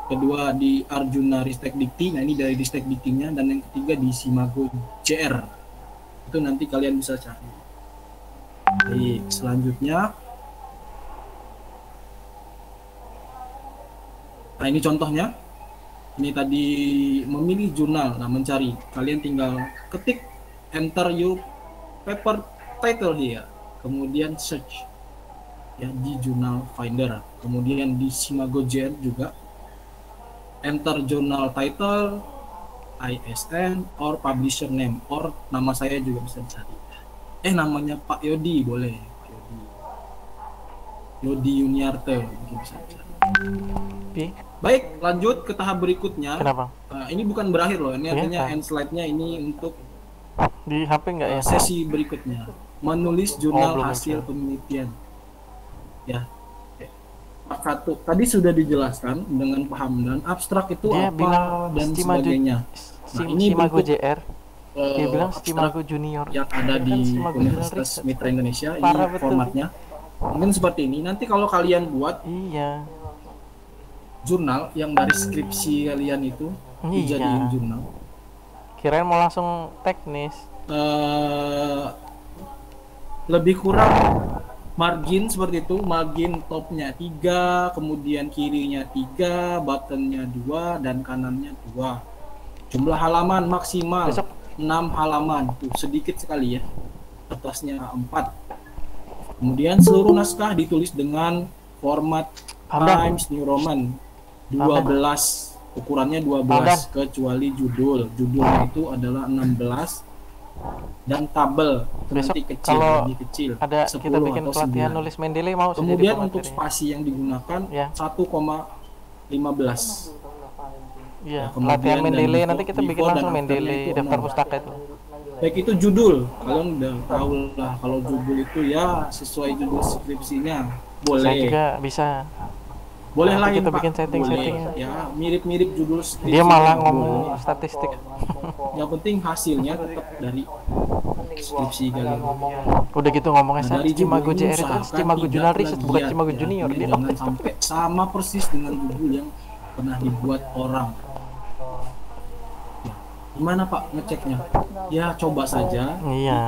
kedua di Arjuna Ristek Dikti. Nah, ini dari Ristek Diktinya, dan yang ketiga di Simago JR. Itu nanti kalian bisa cari. Baik, selanjutnya. Nah, ini contohnya. Ini tadi memilih jurnal. Nah, mencari. Kalian tinggal ketik, enter your paper title here. Kemudian search ya di Journal Finder. Kemudian di Simago JR juga. Enter journal title, ISN, or publisher name, or nama saya juga bisa dicari. Namanya Pak Yodi boleh, Pak Yodi. Yodi Yuniarte mungkin bisa dicari. Baik, lanjut ke tahap berikutnya. Kenapa? Ini bukan berakhir loh, ini artinya end slide-nya ini untuk di HP nggak ya? Sesi berikutnya, menulis jurnal hasil penelitian. Ya. Part 1 tadi sudah dijelaskan dengan paham dan abstrak itu dia apa dan sebagainya. Nah, ini Simago bentuk JR. Dia bilang Simago Junior yang ada di Universitas Mitra Indonesia. Ini formatnya mungkin seperti ini. Nanti kalau kalian buat jurnal yang dari skripsi kalian itu dijadiin jurnal. Kirain mau langsung teknis. Lebih kurang margin seperti itu, margin topnya 3, kemudian kirinya 3, buttonnya 2, dan kanannya 2. Jumlah halaman maksimal 6 halaman, tuh sedikit sekali ya, kertasnya 4. Kemudian seluruh naskah ditulis dengan format Times New Roman 12, ukurannya 12 kecuali judul. Judulnya itu adalah 16 dan tabel besok nanti kecil, kalau lebih kecil, ada 10 kita bikin atau pelatihan 9. nulis Mendeley mau. Kemudian untuk spasi yang digunakan 1,15. Iya, pelatihan Mendeley nanti kita bikin langsung Mendeley daftar pustaka itu. Baik, itu judul. Kalian udah tahu lah kalau judul itu ya sesuai judul skripsinya. Boleh. Saya juga bisa. Boleh lah kita Pak. bikin setting-settingnya. Ya, mirip-mirip judul skripsi. Dia malah ngomong statistik. Yang penting hasilnya tetap dari skripsi kalian. Udah gitu ngomongnya dari Simago JR itu Simago Jurnal Research bukan Simago Junior. Dia jangan sampai sama persis dengan judul yang pernah dibuat orang. Gimana Pak ngeceknya? Ya coba saja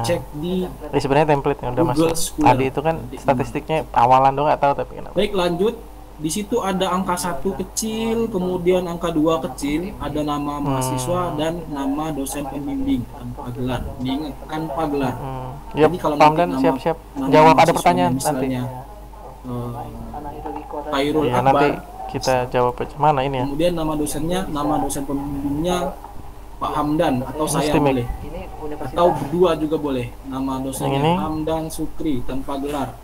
cek di sebenarnya template yang udah masuk tadi itu kan statistiknya awalan dong, nggak tahu tapi kenapa. Baik, lanjut. Di situ ada angka 1 kecil, kemudian angka 2 kecil, ada nama mahasiswa dan nama dosen pembimbing tanpa gelar. Diingat tanpa gelar. Jadi kalau nanti siap-siap jawab ada pertanyaan nanti. Khairul Akbar. Nanti kita jawab aja. Mana ini ya? Kemudian nama dosennya, nama dosen pembimbingnya Pak Hamdan atau saya boleh. Atau berdua juga boleh. Nama dosennya Hamdan Sukri tanpa gelar.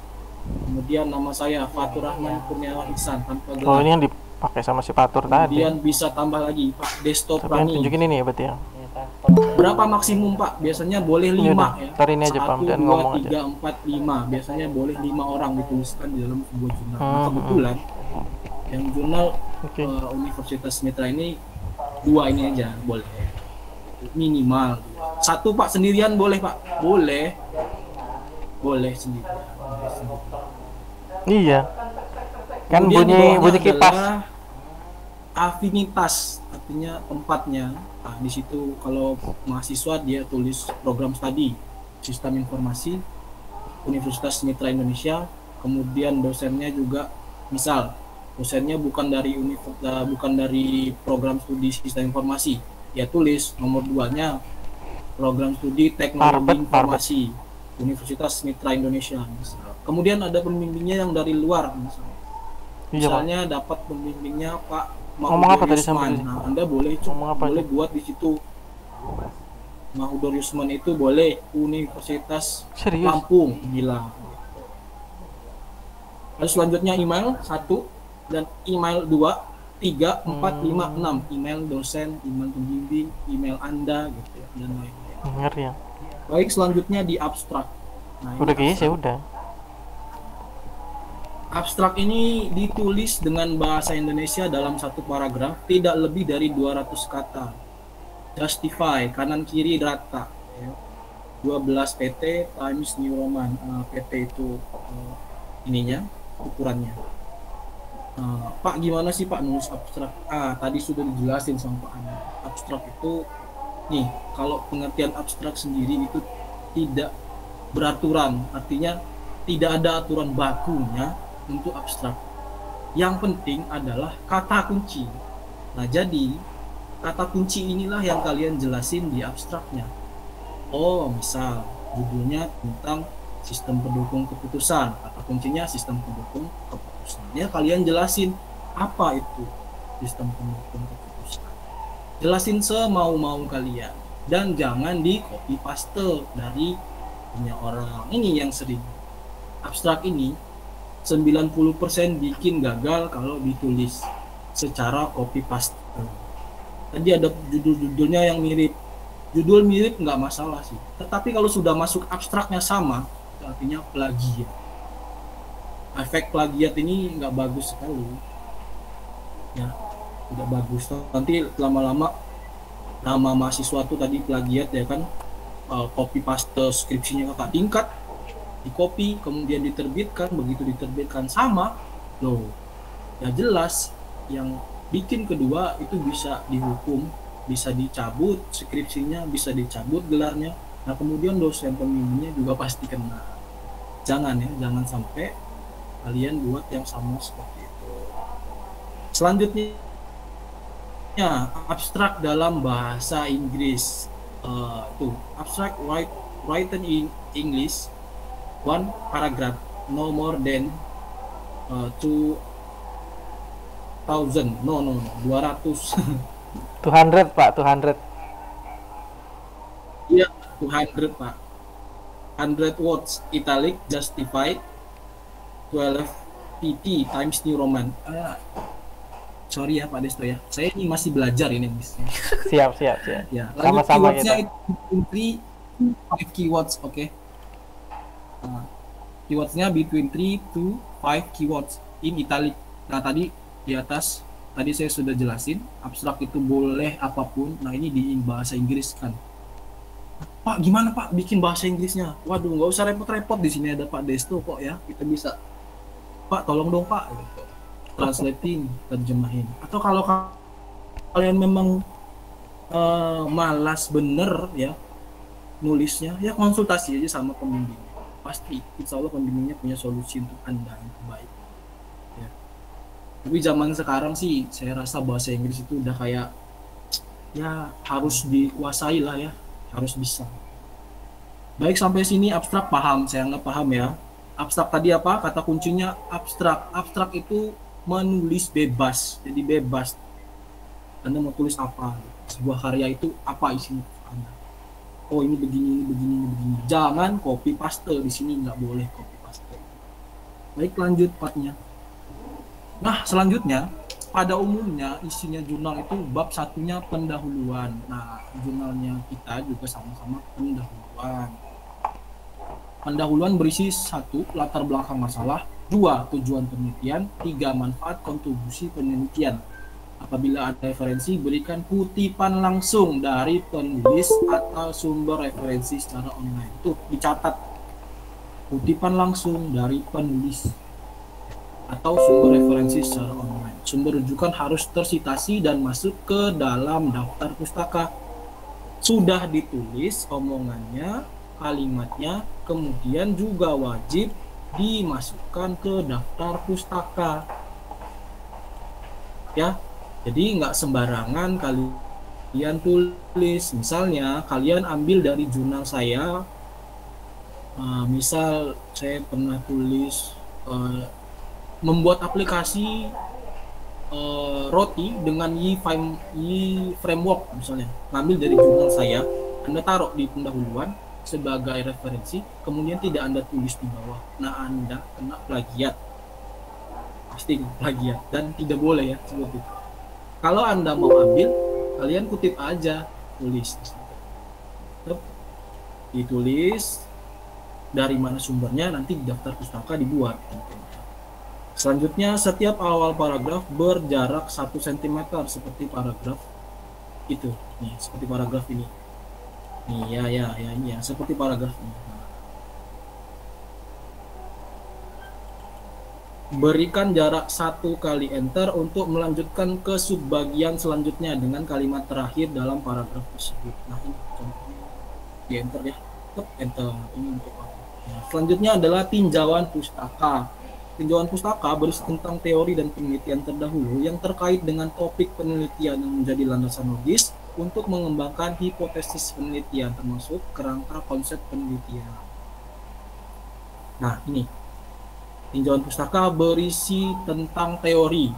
Kemudian nama saya Fatur Rahman Kurniawan Ihsan tanpa gelar. Oh, ini yang dipakai sama si Fatur tadi. Kemudian bisa tambah lagi Pak Desto Prani. Tunjukin ini ya berarti ya. Berapa maksimum Pak? Biasanya boleh 5 ya. Tarik ini aja Pak dan ngomong 1, 2, 3, 4, 5. Biasanya boleh 5 orang dituliskan di dalam sebuah jurnal. Nah, kebetulan yang jurnal Universitas Mitra ini 2 ini aja boleh. Minimal 1 Pak, sendirian boleh Pak? Boleh. Boleh sendirian. Iya. Kan bunyi kipas. Afinitas artinya tempatnya. Nah, di situ kalau mahasiswa dia tulis program studi sistem informasi Universitas Mitra Indonesia, kemudian dosennya juga misal dosennya bukan dari bukan dari program studi sistem informasi, ya tulis nomor 2-nya program studi teknologi informasi Universitas Mitra Indonesia. Kemudian ada pembimbingnya yang dari luar, misalnya dapat pembimbingnya Pak Ngomong apa tadi Yusman. sampai Nah, Anda boleh buat di situ. Mahudor Yusman itu boleh Universitas Serius? Lampung, gila. Lalu selanjutnya email 1 dan email 2, 3, 4, 5, 6. Email dosen, email pembimbing, email Anda gitu ya, dan lain-lain. Ngerti ya? Baik, selanjutnya di abstrak. Nah, Udah kayaknya sih udah. Abstrak ini ditulis dengan bahasa Indonesia dalam satu paragraf tidak lebih dari 200 kata. Justify, kanan kiri rata. Ya. 12 PT times New Roman. PT itu ininya, ukurannya. Pak, gimana sih Pak nulis abstrak? Tadi sudah dijelasin sama Pak Ana. Abstrak itu, nih, kalau pengertian abstrak sendiri itu tidak beraturan. Artinya tidak ada aturan bakunya untuk abstrak. Yang penting adalah kata kunci. Nah, jadi kata kunci inilah yang kalian jelasin di abstraknya. Oh, misal judulnya tentang sistem pendukung keputusan, kata kuncinya sistem pendukung keputusan. Ya, kalian jelasin apa itu sistem pendukung keputusan. Jelasin semau-mau kalian dan jangan di copy paste dari punya orang. Ini yang sering abstrak ini 90% bikin gagal kalau ditulis secara copy paste. Tadi ada judul-judulnya yang mirip. Judul mirip nggak masalah sih. Tetapi kalau sudah masuk abstraknya sama, artinya plagiat. Efek plagiat ini nggak bagus sekali. Ya, tidak bagus. Nanti lama-lama nama mahasiswa tuh tadi plagiat ya kan, copy paste skripsinya kakak tingkat, di copy kemudian diterbitkan, begitu diterbitkan sama loh, ya jelas yang bikin kedua itu bisa dihukum, bisa dicabut skripsinya, bisa dicabut gelarnya. Nah, kemudian dosen pembimbingnya juga pasti kena. Jangan ya, jangan sampai kalian buat yang sama seperti itu. Selanjutnya abstrak dalam bahasa Inggris. Abstract written in English, one paragraph, no more than 2,000. No, 200. 200 Pak, 200. Iya, 200 Pak. 100 words italic justified 12 pt times New Roman. Sorry ya Pak Desto ya, saya ini masih belajar ini. Siap. Ya, Sama-sama keywordsnya kita. itu 5 keywords, oke. Keywordsnya between 3 to 5 keywords in italic. Nah, tadi di atas tadi saya sudah jelasin, abstrak itu boleh apapun. Nah, ini di bahasa Inggris kan. Pak, gimana Pak bikin bahasa Inggrisnya? Waduh, nggak usah repot-repot, di sini ada Pak Desto kok ya, kita bisa. Pak, tolong dong Pak, translating, terjemahin. Atau kalau kalian memang malas bener ya nulisnya, ya konsultasi aja sama pembimbing. Pasti, insya Allah pembimbingnya punya solusi untuk Anda yang terbaik. Ya. Tapi zaman sekarang sih, saya rasa bahasa Inggris itu udah kayak, ya harus dikuasai lah ya, harus bisa. Baik, sampai sini abstrak paham, saya nggak paham ya. Abstrak tadi apa? Kata kuncinya abstrak. Abstrak itu menulis bebas, jadi bebas. Anda mau tulis apa? Sebuah karya itu apa isinya? Oh, ini begini. Jangan copy paste, di sini nggak boleh copy paste. Baik, lanjut partnya. Nah, selanjutnya pada umumnya isinya jurnal itu bab satunya pendahuluan. Nah, jurnalnya kita juga sama-sama pendahuluan. Pendahuluan berisi 1. Latar belakang masalah, 2. Tujuan penelitian, 3. Manfaat kontribusi penelitian. Apabila ada referensi, berikan kutipan langsung dari penulis atau sumber referensi secara online. Tuh, dicatat. Kutipan langsung dari penulis atau sumber referensi secara online. Sumber rujukan harus tersitasi dan masuk ke dalam daftar pustaka. Sudah ditulis omongannya, kalimatnya, kemudian juga wajib dimasukkan ke daftar pustaka. ya. Jadi nggak sembarangan kalian tulis. Misalnya kalian ambil dari jurnal saya, misal saya pernah tulis membuat aplikasi roti dengan Y framework, misalnya ngambil dari jurnal saya, Anda taruh di pendahuluan sebagai referensi, kemudian tidak Anda tulis di bawah, nah Anda kena plagiat, pasti plagiat, dan tidak boleh ya seperti itu. Kalau Anda mau ambil, kalian kutip aja, tulis ditulis dari mana sumbernya, nanti di daftar pustaka dibuat. Selanjutnya, setiap awal paragraf berjarak 1 cm seperti paragraf itu. Nih, seperti paragraf ini. Nih, ini ya, seperti paragraf ini. Berikan jarak 1 kali enter untuk melanjutkan ke subbagian selanjutnya dengan kalimat terakhir dalam paragraf tersebut. Nah, ini contohnya di enter ya. Enter ini untuk apa? Nah, selanjutnya adalah tinjauan pustaka. Tinjauan pustaka berisi tentang teori dan penelitian terdahulu yang terkait dengan topik penelitian yang menjadi landasan logis untuk mengembangkan hipotesis penelitian, termasuk kerangka konsep penelitian. Nah, ini tinjauan pustaka berisi tentang teori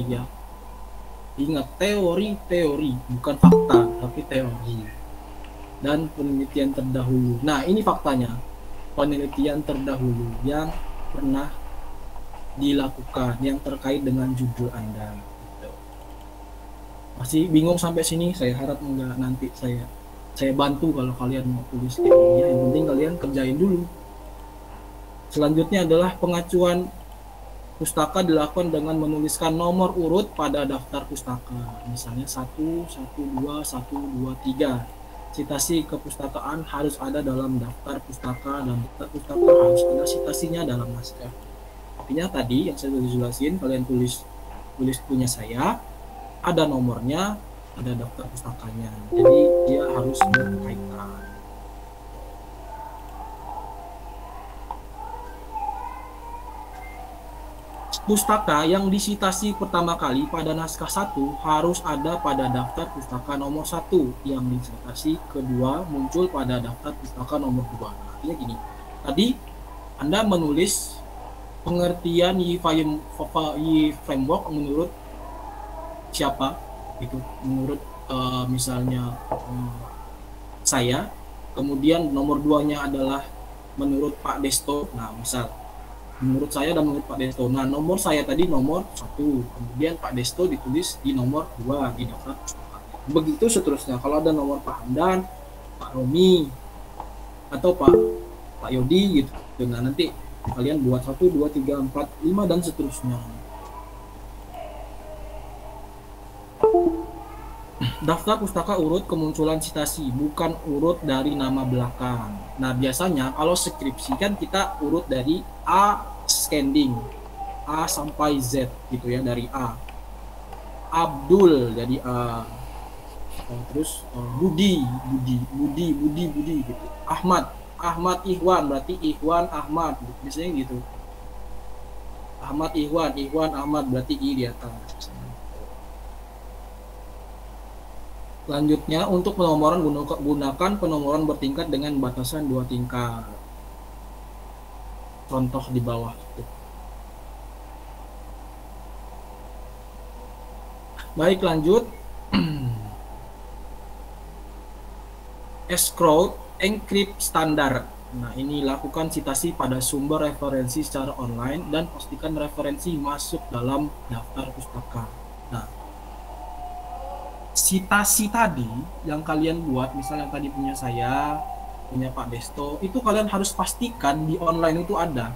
ya. Ingat, teori bukan fakta, tapi teori dan penelitian terdahulu. Nah, ini faktanya, penelitian terdahulu yang pernah dilakukan yang terkait dengan judul Anda. Masih bingung sampai sini? Saya harap enggak, nanti saya bantu kalau kalian mau tulis teorinya. Yang penting kalian kerjain dulu. Selanjutnya adalah pengacuan pustaka dilakukan dengan menuliskan nomor urut pada daftar pustaka. Misalnya 1, 1, 2, 1, 2, 3. Citasi kepustakaan harus ada dalam daftar pustaka, dan daftar pustaka harus ada citasinya dalam naskah. Artinya tadi yang saya jelasin, kalian tulis punya saya, ada nomornya, ada daftar pustakanya. Jadi dia harus berkaitan. Pustaka yang disitasi pertama kali pada naskah 1 harus ada pada daftar pustaka nomor 1. Yang disitasi kedua muncul pada daftar pustaka nomor 2. Nah, artinya gini. Tadi Anda menulis pengertian Y framework menurut siapa? Itu menurut misalnya saya. Kemudian nomor 2-nya adalah menurut Pak Desto. Nah, misal menurut saya dan menurut Pak Desto. Nah, nomor saya tadi nomor 1, kemudian Pak Desto ditulis di nomor 2 di daftar pustaka. Begitu seterusnya. Kalau ada nomor Pak Hamdan, Pak Romi, atau Pak Yodi gitu. Nah, nanti kalian buat 1, 2, 3, 4, 5 dan seterusnya. Daftar pustaka urut kemunculan citasi, bukan urut dari nama belakang. Nah, biasanya kalau skripsi kan kita urut dari A scanning, A sampai Z gitu ya, dari A. Abdul jadi A. Terus Budi gitu. Ahmad Ikhwan berarti Ikhwan Ahmad, biasanya gitu. Ahmad Ikhwan Ahmad berarti I di atas. Selanjutnya, untuk penomoran gunakan penomoran bertingkat dengan batasan 2 tingkat. Contoh di bawah. Baik, lanjut. Escrow encrypt standar. Nah, ini lakukan citasi pada sumber referensi secara online dan pastikan referensi masuk dalam daftar pustaka. Nah, citasi tadi yang kalian buat, misalnya yang tadi punya saya, punya Pak Desto, itu kalian harus pastikan di online itu ada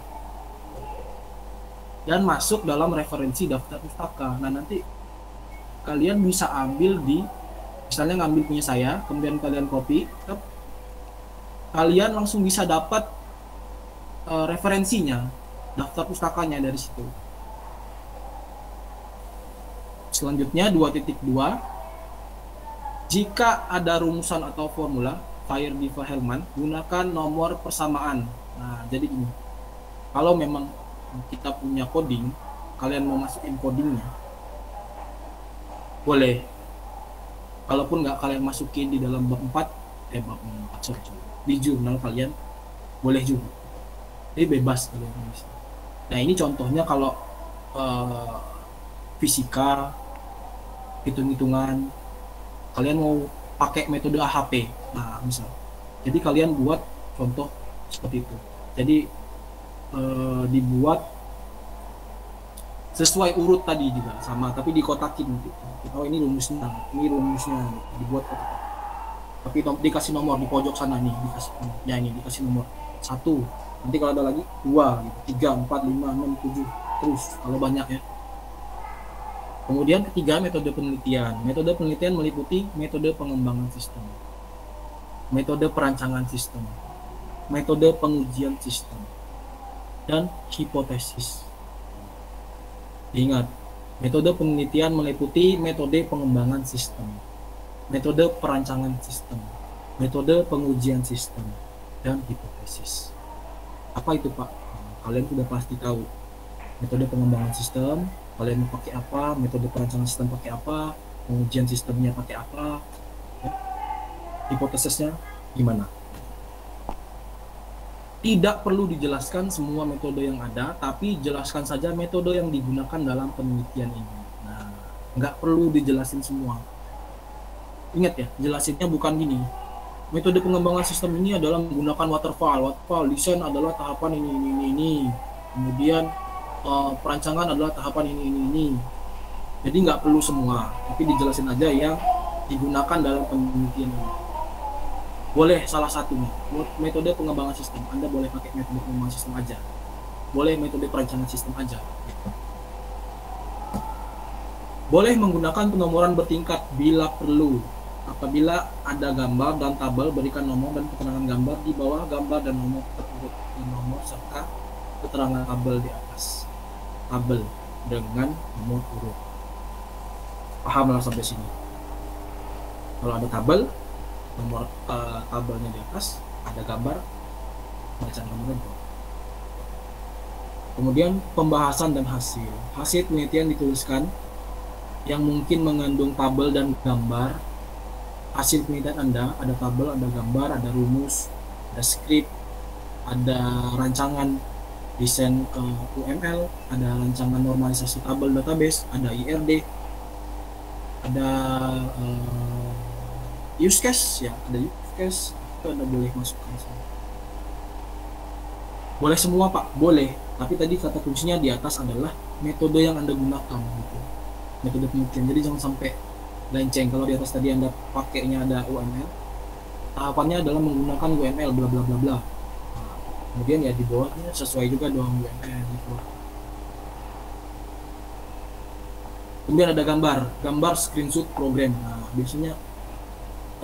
dan masuk dalam referensi daftar pustaka. Nah, nanti kalian bisa ambil di, misalnya ngambil punya saya, kemudian kalian copy, kalian langsung bisa dapat referensinya, daftar pustakanya dari situ. Selanjutnya 2.2, jika ada rumusan atau formula Fire-Diva-Hellman, gunakan nomor persamaan. Nah, jadi ini, kalau memang kita punya coding, kalian mau masukin codingnya, boleh. Kalaupun nggak kalian masukin di dalam bab 4, sorry, di jurnal kalian, boleh juga. Jadi bebas kalian bisa. Nah ini contohnya kalau fisika, hitung-hitungan, kalian mau pakai metode AHP, nah misal. Jadi kalian buat contoh seperti itu. Jadi dibuat sesuai urut tadi juga sama, tapi dikotakin gitu. Oh ini rumusnya dibuat kotak. Tapi dikasih nomor di pojok sana nih, dikasih nomor 1. Nanti kalau ada lagi 2 gitu, 3, 4, 5, 6, 7 terus kalau banyak ya. Kemudian ketiga, metode penelitian. Metode penelitian meliputi metode pengembangan sistem, metode perancangan sistem, metode pengujian sistem, dan hipotesis. Ingat, metode penelitian meliputi metode pengembangan sistem, metode perancangan sistem, metode pengujian sistem, dan hipotesis. Apa itu Pak? Kalian sudah pasti tahu. Metode pengembangan sistem, kalian mau pakai apa, metode perancangan sistem pakai apa, pengujian sistemnya pakai apa, ya. Hipotesisnya gimana? Tidak perlu dijelaskan semua metode yang ada, tapi jelaskan saja metode yang digunakan dalam penelitian ini. Nah, nggak perlu dijelasin semua. Ingat ya, jelasinnya bukan gini. Metode pengembangan sistem ini adalah menggunakan waterfall. Waterfall desain adalah tahapan ini. Kemudian perancangan adalah tahapan ini. Jadi nggak perlu semua, tapi dijelasin aja yang digunakan dalam penelitian ini. Boleh salah satunya, metode pengembangan sistem. Anda boleh pakai metode pengembangan sistem aja. Boleh metode perancangan sistem aja. Boleh menggunakan penomoran bertingkat bila perlu. Apabila ada gambar dan tabel, berikan nomor dan keterangan gambar di bawah gambar dan nomor terurut dan nomor serta keterangan tabel di atas tabel dengan nomor urut. Pahamlah sampai sini. Kalau ada tabel, nomor tabelnya di atas, ada gambar, bacaan nomornya. Kemudian pembahasan dan hasil. Hasil penelitian dituliskan yang mungkin mengandung tabel dan gambar. Hasil penelitian Anda ada tabel, ada gambar, ada rumus, ada skrip, ada rancangan desain UML, ada rancangan normalisasi tabel database, ada IRD, ada use case ya, ada use case, itu Anda boleh masukkan semua. Boleh semua Pak, boleh. Tapi tadi kata kuncinya di atas adalah metode yang Anda gunakan gitu. Metode penelitian. Jadi jangan sampai lenceng. Kalau di atas tadi Anda pakainya ada UML, tahapannya adalah menggunakan UML bla bla bla bla. Nah, kemudian ya di bawahnya sesuai juga dengan UML gitu. Kemudian ada gambar screenshot program. Nah, biasanya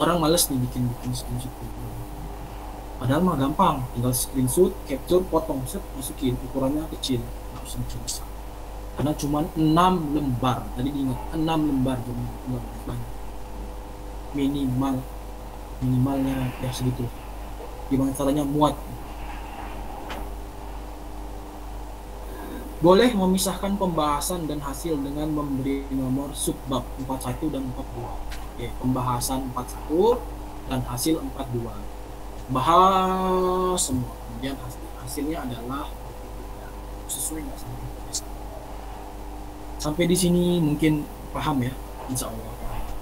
orang males nih bikin screenshot program. Padahal mah gampang, tinggal screenshot, capture, potong, set, masukin, ukurannya kecil, nggak usah besar. Karena cuma 6 lembar, tadi diingat 6 lembar, jadi nggak banyak. Minimalnya ya segitu. Gimana caranya muat? Boleh memisahkan pembahasan dan hasil dengan memberi nomor subbab 41 dan 42. Oke, pembahasan 41 dan hasil 42. Bahas semua, kemudian hasilnya adalah sesuai nggak sama hipotesis. Sampai di sini mungkin paham ya, insya Allah.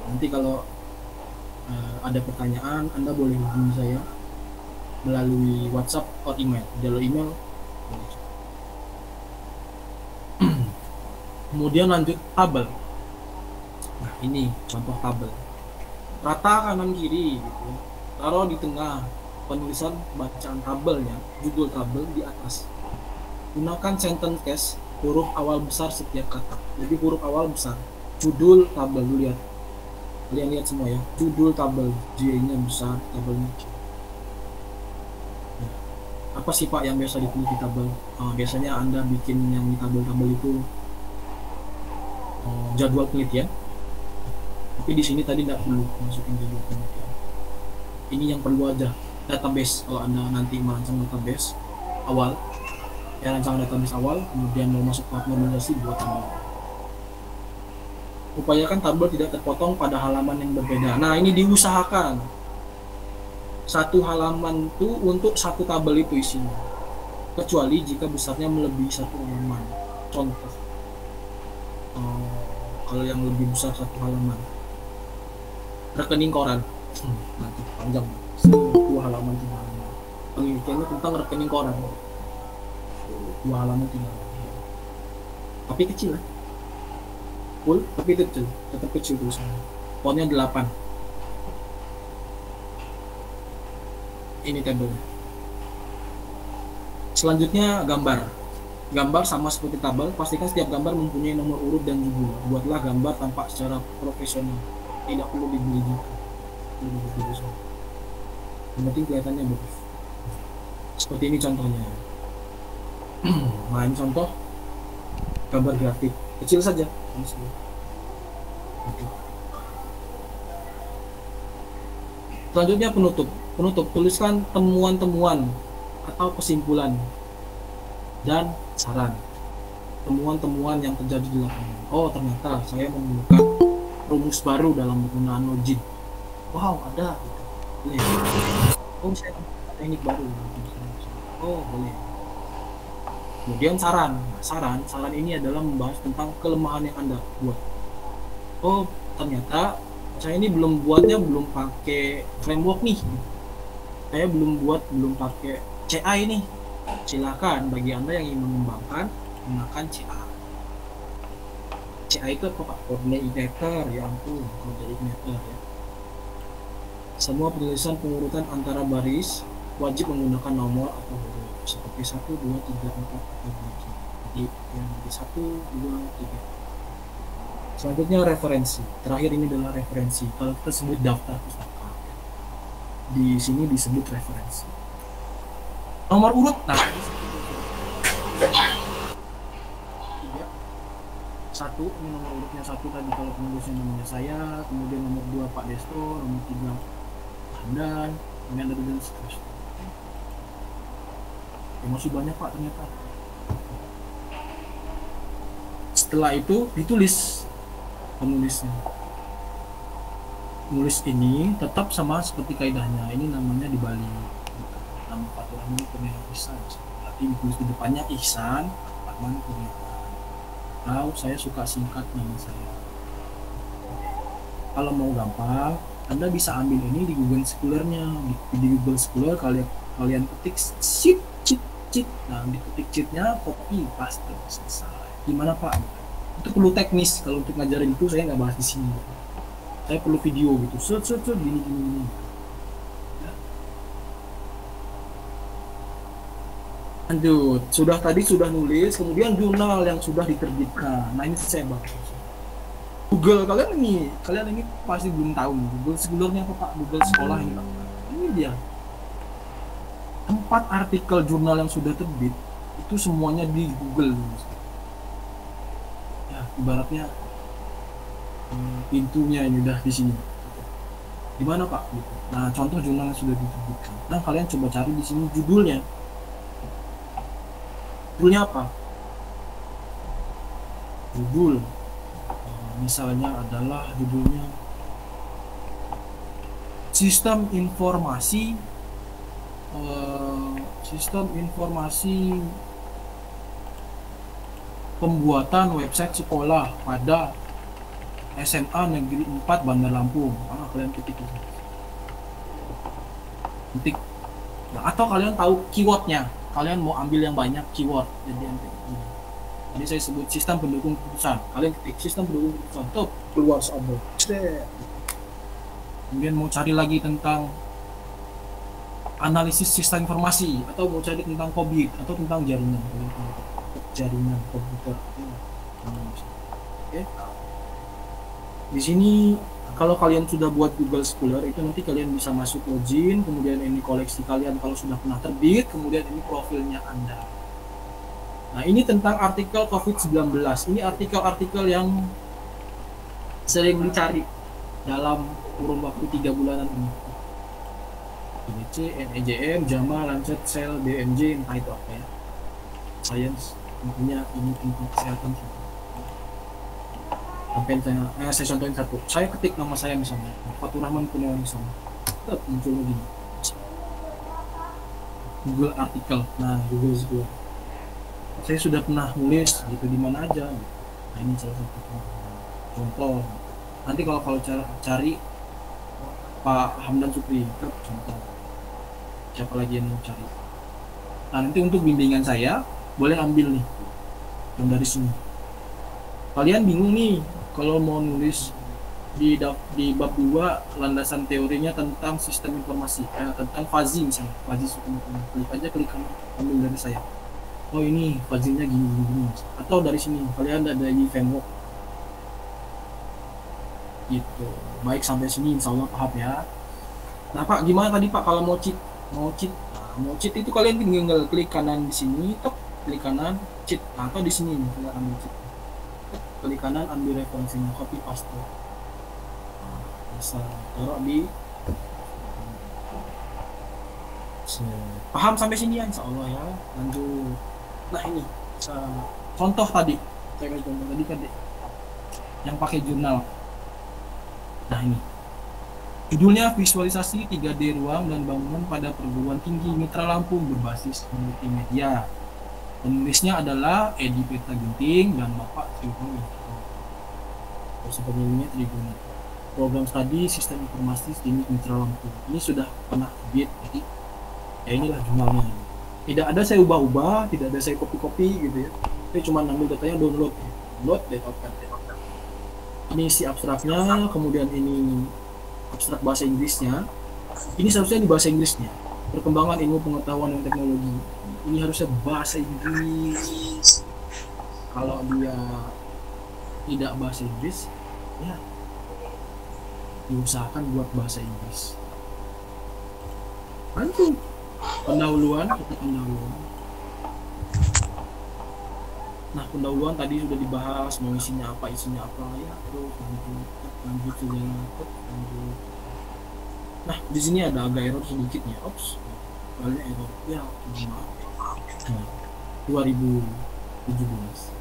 Nanti kalau ada pertanyaan, Anda boleh hubungi saya melalui WhatsApp atau email. Jalur email boleh. Kemudian lanjut tabel. Nah ini contoh tabel. Rata kanan kiri gitu. Taruh di tengah. Penulisan bacaan tabelnya, judul tabel di atas. Gunakan sentence case, huruf awal besar setiap kata. Jadi huruf awal besar. Judul tabel, lu lihat. Kalian lihat semua ya. Judul tabel, J-nya besar, tabelnya kecil. Nah, apa sih Pak yang biasa ditulis di tabel? Biasanya Anda bikin yang di tabel-tabel itu jadwal penelitian. Tapi di sini tadi tidak perlu masukin jadwal penelitian. Ini yang perlu aja. Database, kalau Anda nanti merancang database awal ya rancangan database awal, kemudian mau masuk tahap normalisasi buat tabel. Upayakan tabel tidak terpotong pada halaman yang berbeda. Nah, ini diusahakan satu halaman itu untuk satu tabel itu isinya, kecuali jika besarnya melebihi satu halaman. Contoh, kalau yang lebih besar satu halaman, rekening koran, nanti panjang, 2 halaman 3 halaman. Penelitiannya tentang rekening koran, 2 halaman 3 halaman. Tapi kecil lah, full tapi kecil, tetap kecil tulisannya. Fontnya 8. Ini tabelnya. Selanjutnya gambar sama seperti tabel. Pastikan setiap gambar mempunyai nomor urut dan judul. Buatlah gambar tampak secara profesional, tidak perlu dibeli juga. Yang penting kelihatannya bagus. Seperti ini contohnya. Nah, ini contoh gambar grafik kecil saja. Selanjutnya penutup. Tuliskan temuan-temuan atau kesimpulan dan saran. Temuan-temuan yang terjadi di lapangan. Oh, ternyata saya menemukan rumus baru dalam penggunaan login. Wow, ada. Boleh. Oh, saya menemukan teknik baru. Oh, boleh. Kemudian saran. Saran ini adalah membahas tentang kelemahan yang Anda buat. Oh, ternyata saya ini belum pakai framework nih. Saya belum pakai CA ini. Silakan bagi Anda yang ingin mengembangkan, gunakan CA. CA itu apa Pak? Coordinator, ya ampun, coordinator ya. Semua penulisan pengurutan antara baris wajib menggunakan nomor atau huruf seperti 1, 2, 3, 4 atau 5. Jadi yang di 1, 2, 3. Selanjutnya referensi. Terakhir ini adalah referensi. Kalau kita sebut daftar pustaka, di sini disebut referensi. Nomor urut, nah ini 1, ini nomor urutnya 1 tadi kalau penulisnya namanya saya, kemudian nomor 2 Pak Destro, nomor 3 Hamdan, kemudian ada dan seterusnya. Ya, masih banyak Pak ternyata. Setelah itu ditulis penulisnya. Nulis ini tetap sama seperti kaidahnya. Ini namanya di Bali. Nama Fatur Rahman Kurniawan Ihsan. Berarti ditulis di depannya Ihsan Rahman Kurniawan. Tahu saya suka singkat nama saya. Kalau mau gampang, Anda bisa ambil ini di Google Scholar-nya. Di Google Scholar kalian ketik cheat. Nah, diketik cheat-nya, copy, paste, selesai. Gimana Pak? Itu perlu teknis. Kalau untuk ngajarin itu saya nggak bahas di sini. Saya perlu video gitu, search gini. Ya. Lanjut, sudah nulis, kemudian jurnal yang sudah diterbitkan. Nah ini saya bahas. Google kalian ini pasti belum tahu. Google Scholar-nya apa Pak? Google sekolah ini Pak. Ini dia. 4 artikel jurnal yang sudah terbit itu semuanya di Google. Ya, ibaratnya pintunya ini udah di sini. Gimana Pak? Gitu. Nah, contoh jurnal yang sudah diterbitkan. Nah, kalian coba cari di sini judulnya. Judulnya apa? Judul misalnya adalah judulnya Sistem informasi pembuatan website sekolah pada SMA Negeri 4 Bandar Lampung. Kalian ketik. Nah, atau kalian tahu keywordnya, kalian mau ambil yang banyak keyword. Jadi saya sebut sistem pendukung keputusan. Kalian ketik sistem pendukung keputusan, top keluar soal. Kemudian mau cari lagi tentang analisis sistem informasi, atau mau cari tentang COVID atau tentang jaringan komputer. Oke. Di sini kalau kalian sudah buat Google Scholar itu nanti kalian bisa masuk login, kemudian ini koleksi kalian kalau sudah pernah terbit, kemudian ini profilnya Anda. Nah, ini tentang artikel COVID-19. Ini artikel-artikel yang sering dicari dalam kurun waktu 3 bulanan ini. IDC, NEJM, JAMA, Lancet, Cell, BMJ, entah itu apa ya. science, intinya ini tentang kesehatan. Sampai saya contohin satu, saya ketik nama saya misalnya Fatur Rahman Kurniawan misalnya, muncul lagi Google artikel. Nah, Google Scholar, saya sudah pernah nulis gitu di mana aja. Nah, ini salah satu contoh. Nanti kalau cari Pak Hamdan Supri, contoh. Siapa lagi yang mau cari? Nah, nanti untuk bimbingan saya boleh ambil nih yang dari sini. Kalian bingung nih kalau mau nulis di bab 2 landasan teorinya tentang sistem informasi, tentang fuzzy misalnya, fuzzy sistem informasi. Klik ambil dari saya. Oh, ini fuzzy-nya gini. Atau dari sini kalian ada di framework gitu. Baik, sampai sini insya Allah paham ya. Nah Pak, gimana tadi Pak kalau mau cheat? Mau cheat itu kalian tinggal klik kanan di sini, klik kanan cheat. Nah, atau di sini nih kalian ambil cheat. Klik kanan ambil referensinya, copy paste. Nah, bisa taruh di paham sampai sini ya insya Allah ya. Lanjut. Nah, ini contoh tadi saya kasih contoh tadi kan yang pakai jurnal. Nah, ini judulnya visualisasi 3D ruang dan bangunan pada perguruan tinggi Mitra Lampung berbasis multimedia. Penulisnya adalah Edi Peta Ginting dan Bapak Tribun. Pemilihnya Tribun. Program studi sistem informasi STIMIK Mitra Lampung. Ini sudah pernah terbit, jadi ya inilah jurnalnya. Tidak ada saya ubah-ubah, tidak ada saya copy-copy gitu ya. Saya cuma ambil datanya, download data. Ini isi abstraknya, kemudian ini abstrak bahasa Inggrisnya. Ini seharusnya di bahasa Inggrisnya. Perkembangan ilmu pengetahuan dan teknologi. Ini harusnya bahasa Inggris. Kalau dia tidak bahasa Inggris, ya diusahakan buat bahasa Inggris. Lanjut. Pendahuluan. Nah, pendahuluan tadi sudah dibahas, mau isinya apa ya, terus lanjut saja. Nah, di sini ada agak error sedikitnya. Soalnya error ya, maaf. Nah, 2017.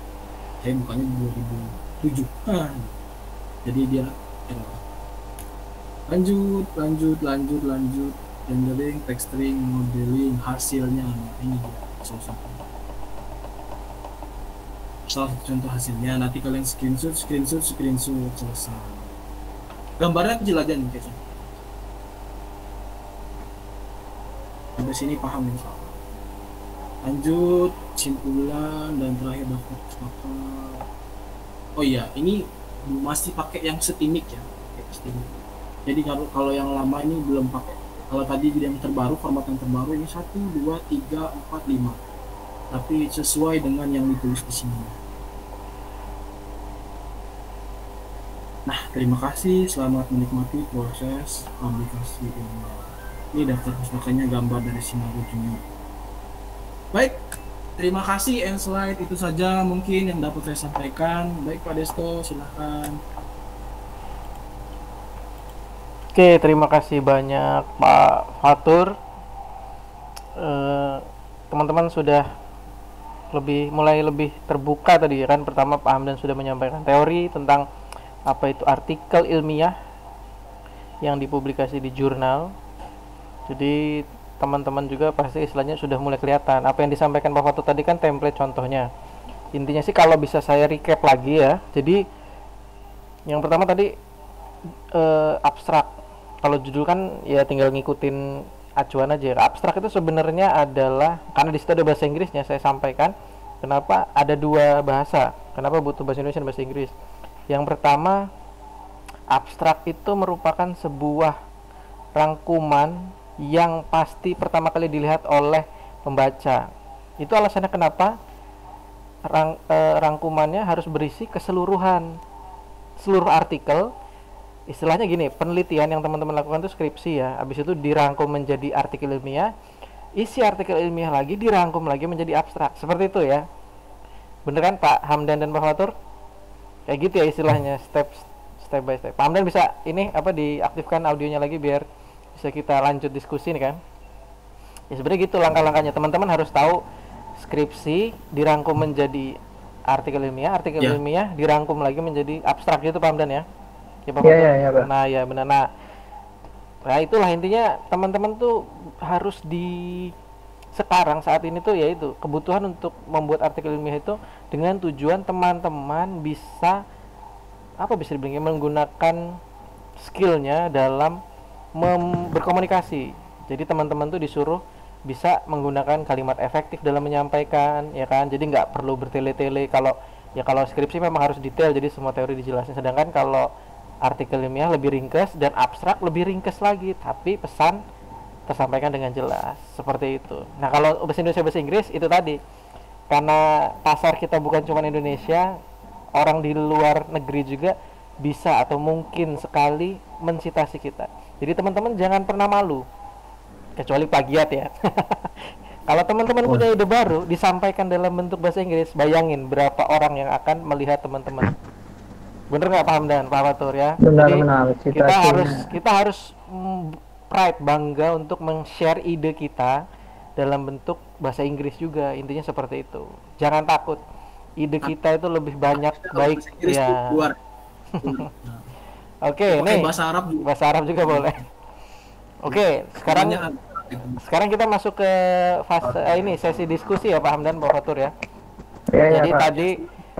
Saya bukanya 2007. Jadi dia error. Lanjut. Rendering, texturing, modeling, hasilnya. Nah, ini dia salah satu contoh hasilnya. Nanti kalian screenshot selesai. Gambarnya kecil aja nih kayaknya. Sampai sini paham nih. Lanjut, simpulan dan terakhir daftar kesepakatan. Oh iya, ini masih pakai yang STIMIK ya, Jadi kalau yang lama ini belum pakai. Kalau tadi yang terbaru, format yang terbaru ini 1, 2, 3, 4, 5. Tapi sesuai dengan yang ditulis di sini. Nah, terima kasih. Selamat menikmati proses aplikasi ini. Ini daftar pustakanya, gambar dari Simago Junior. Baik, terima kasih. End slide itu saja mungkin yang dapat saya sampaikan. Baik Pak Desto, silahkan. Oke, terima kasih banyak Pak Fatur. Teman-teman sudah mulai lebih terbuka tadi ya kan. Pertama Pak Hamdan sudah menyampaikan teori tentang apa itu artikel ilmiah yang dipublikasi di jurnal. Jadi teman-teman juga pasti istilahnya sudah mulai kelihatan. Apa yang disampaikan Pak Fatur tadi kan template contohnya. Intinya sih kalau bisa saya recap lagi ya. Jadi yang pertama tadi abstrak. Kalau judul kan ya tinggal ngikutin acuan aja. Abstrak itu sebenarnya adalah, karena di situ ada bahasa Inggrisnya, saya sampaikan kenapa ada dua bahasa, kenapa butuh bahasa Indonesia dan bahasa Inggris. Yang pertama, abstrak itu merupakan sebuah rangkuman yang pasti pertama kali dilihat oleh pembaca. Itu alasannya kenapa rangkumannya harus berisi keseluruhan seluruh artikel. Istilahnya gini, penelitian yang teman-teman lakukan itu skripsi ya, habis itu dirangkum menjadi artikel ilmiah, isi artikel ilmiah lagi dirangkum lagi menjadi abstrak, seperti itu ya. Bener kan Pak Hamdan dan Pak Fatur? Kayak gitu ya istilahnya, step by step. Pak Hamdan bisa ini diaktifkan audionya lagi biar bisa kita lanjut diskusi nih kan. Ya sebenarnya gitu langkah-langkahnya, teman-teman harus tahu skripsi dirangkum menjadi artikel Ya. ilmiah dirangkum lagi menjadi abstrak gitu, Pak Hamdan ya? Ya, Pak Iya, Fatur? iya, iya, Pak. Nah, ya benar. Nah, itulah intinya teman-teman tuh harus sekarang saat ini tuh yaitu kebutuhan untuk membuat artikel ilmiah itu dengan tujuan teman-teman bisa dibilang menggunakan skillnya dalam berkomunikasi. Jadi teman-teman tuh disuruh bisa menggunakan kalimat efektif dalam menyampaikan, ya kan? Jadi nggak perlu bertele-tele. Kalau skripsi memang harus detail, jadi semua teori dijelasin. Sedangkan kalau artikel ilmiah lebih ringkas dan abstrak lebih ringkas lagi, tapi pesan tersampaikan dengan jelas, seperti itu. Nah, kalau bahasa Indonesia bahasa Inggris itu tadi, karena pasar kita bukan cuma Indonesia, orang di luar negeri juga bisa atau mungkin sekali mensitasi kita. Jadi teman-teman jangan pernah malu, kecuali plagiat ya. Kalau teman-teman punya ide baru disampaikan dalam bentuk bahasa Inggris, bayangin berapa orang yang akan melihat teman-teman. Bener nggak, Pak Hamdan, Pak Fatur ya? Benar-benar Kita harus pride, bangga untuk men-share ide kita dalam bentuk bahasa Inggris juga. Intinya seperti itu. Jangan takut. Ide kita itu lebih banyak baik ya. Luar. Oke, nih Bahasa Arab juga. bahasa Arab juga boleh. Oke, sekarang kita masuk ke fase ini sesi diskusi ya, Pak Hamdan, Pak Fatur ya. Iya, Jadi Pak. tadi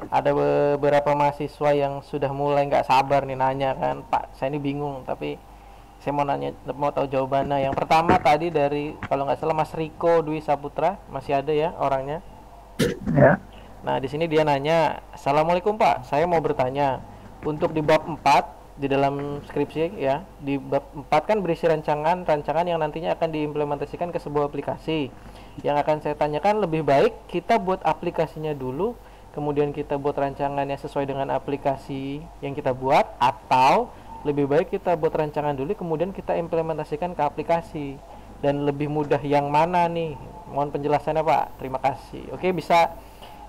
ada beberapa mahasiswa yang sudah mulai nggak sabar nih nanya kan, Pak, saya ini bingung tapi saya mau tahu jawabannya. Yang pertama tadi dari kalau nggak salah Mas Riko Dwi Saputra, masih ada ya orangnya. Ya. Nah, di sini dia nanya, "Assalamualaikum Pak, saya mau bertanya, untuk di bab 4 di dalam skripsi ya, di bab 4 kan berisi rancangan yang nantinya akan diimplementasikan ke sebuah aplikasi. Yang akan saya tanyakan, lebih baik kita buat aplikasinya dulu, kemudian kita buat rancangannya sesuai dengan aplikasi yang kita buat, atau lebih baik kita buat rancangan dulu kemudian kita implementasikan ke aplikasi, dan lebih mudah yang mana nih? Mohon penjelasannya Pak, terima kasih." Oke, bisa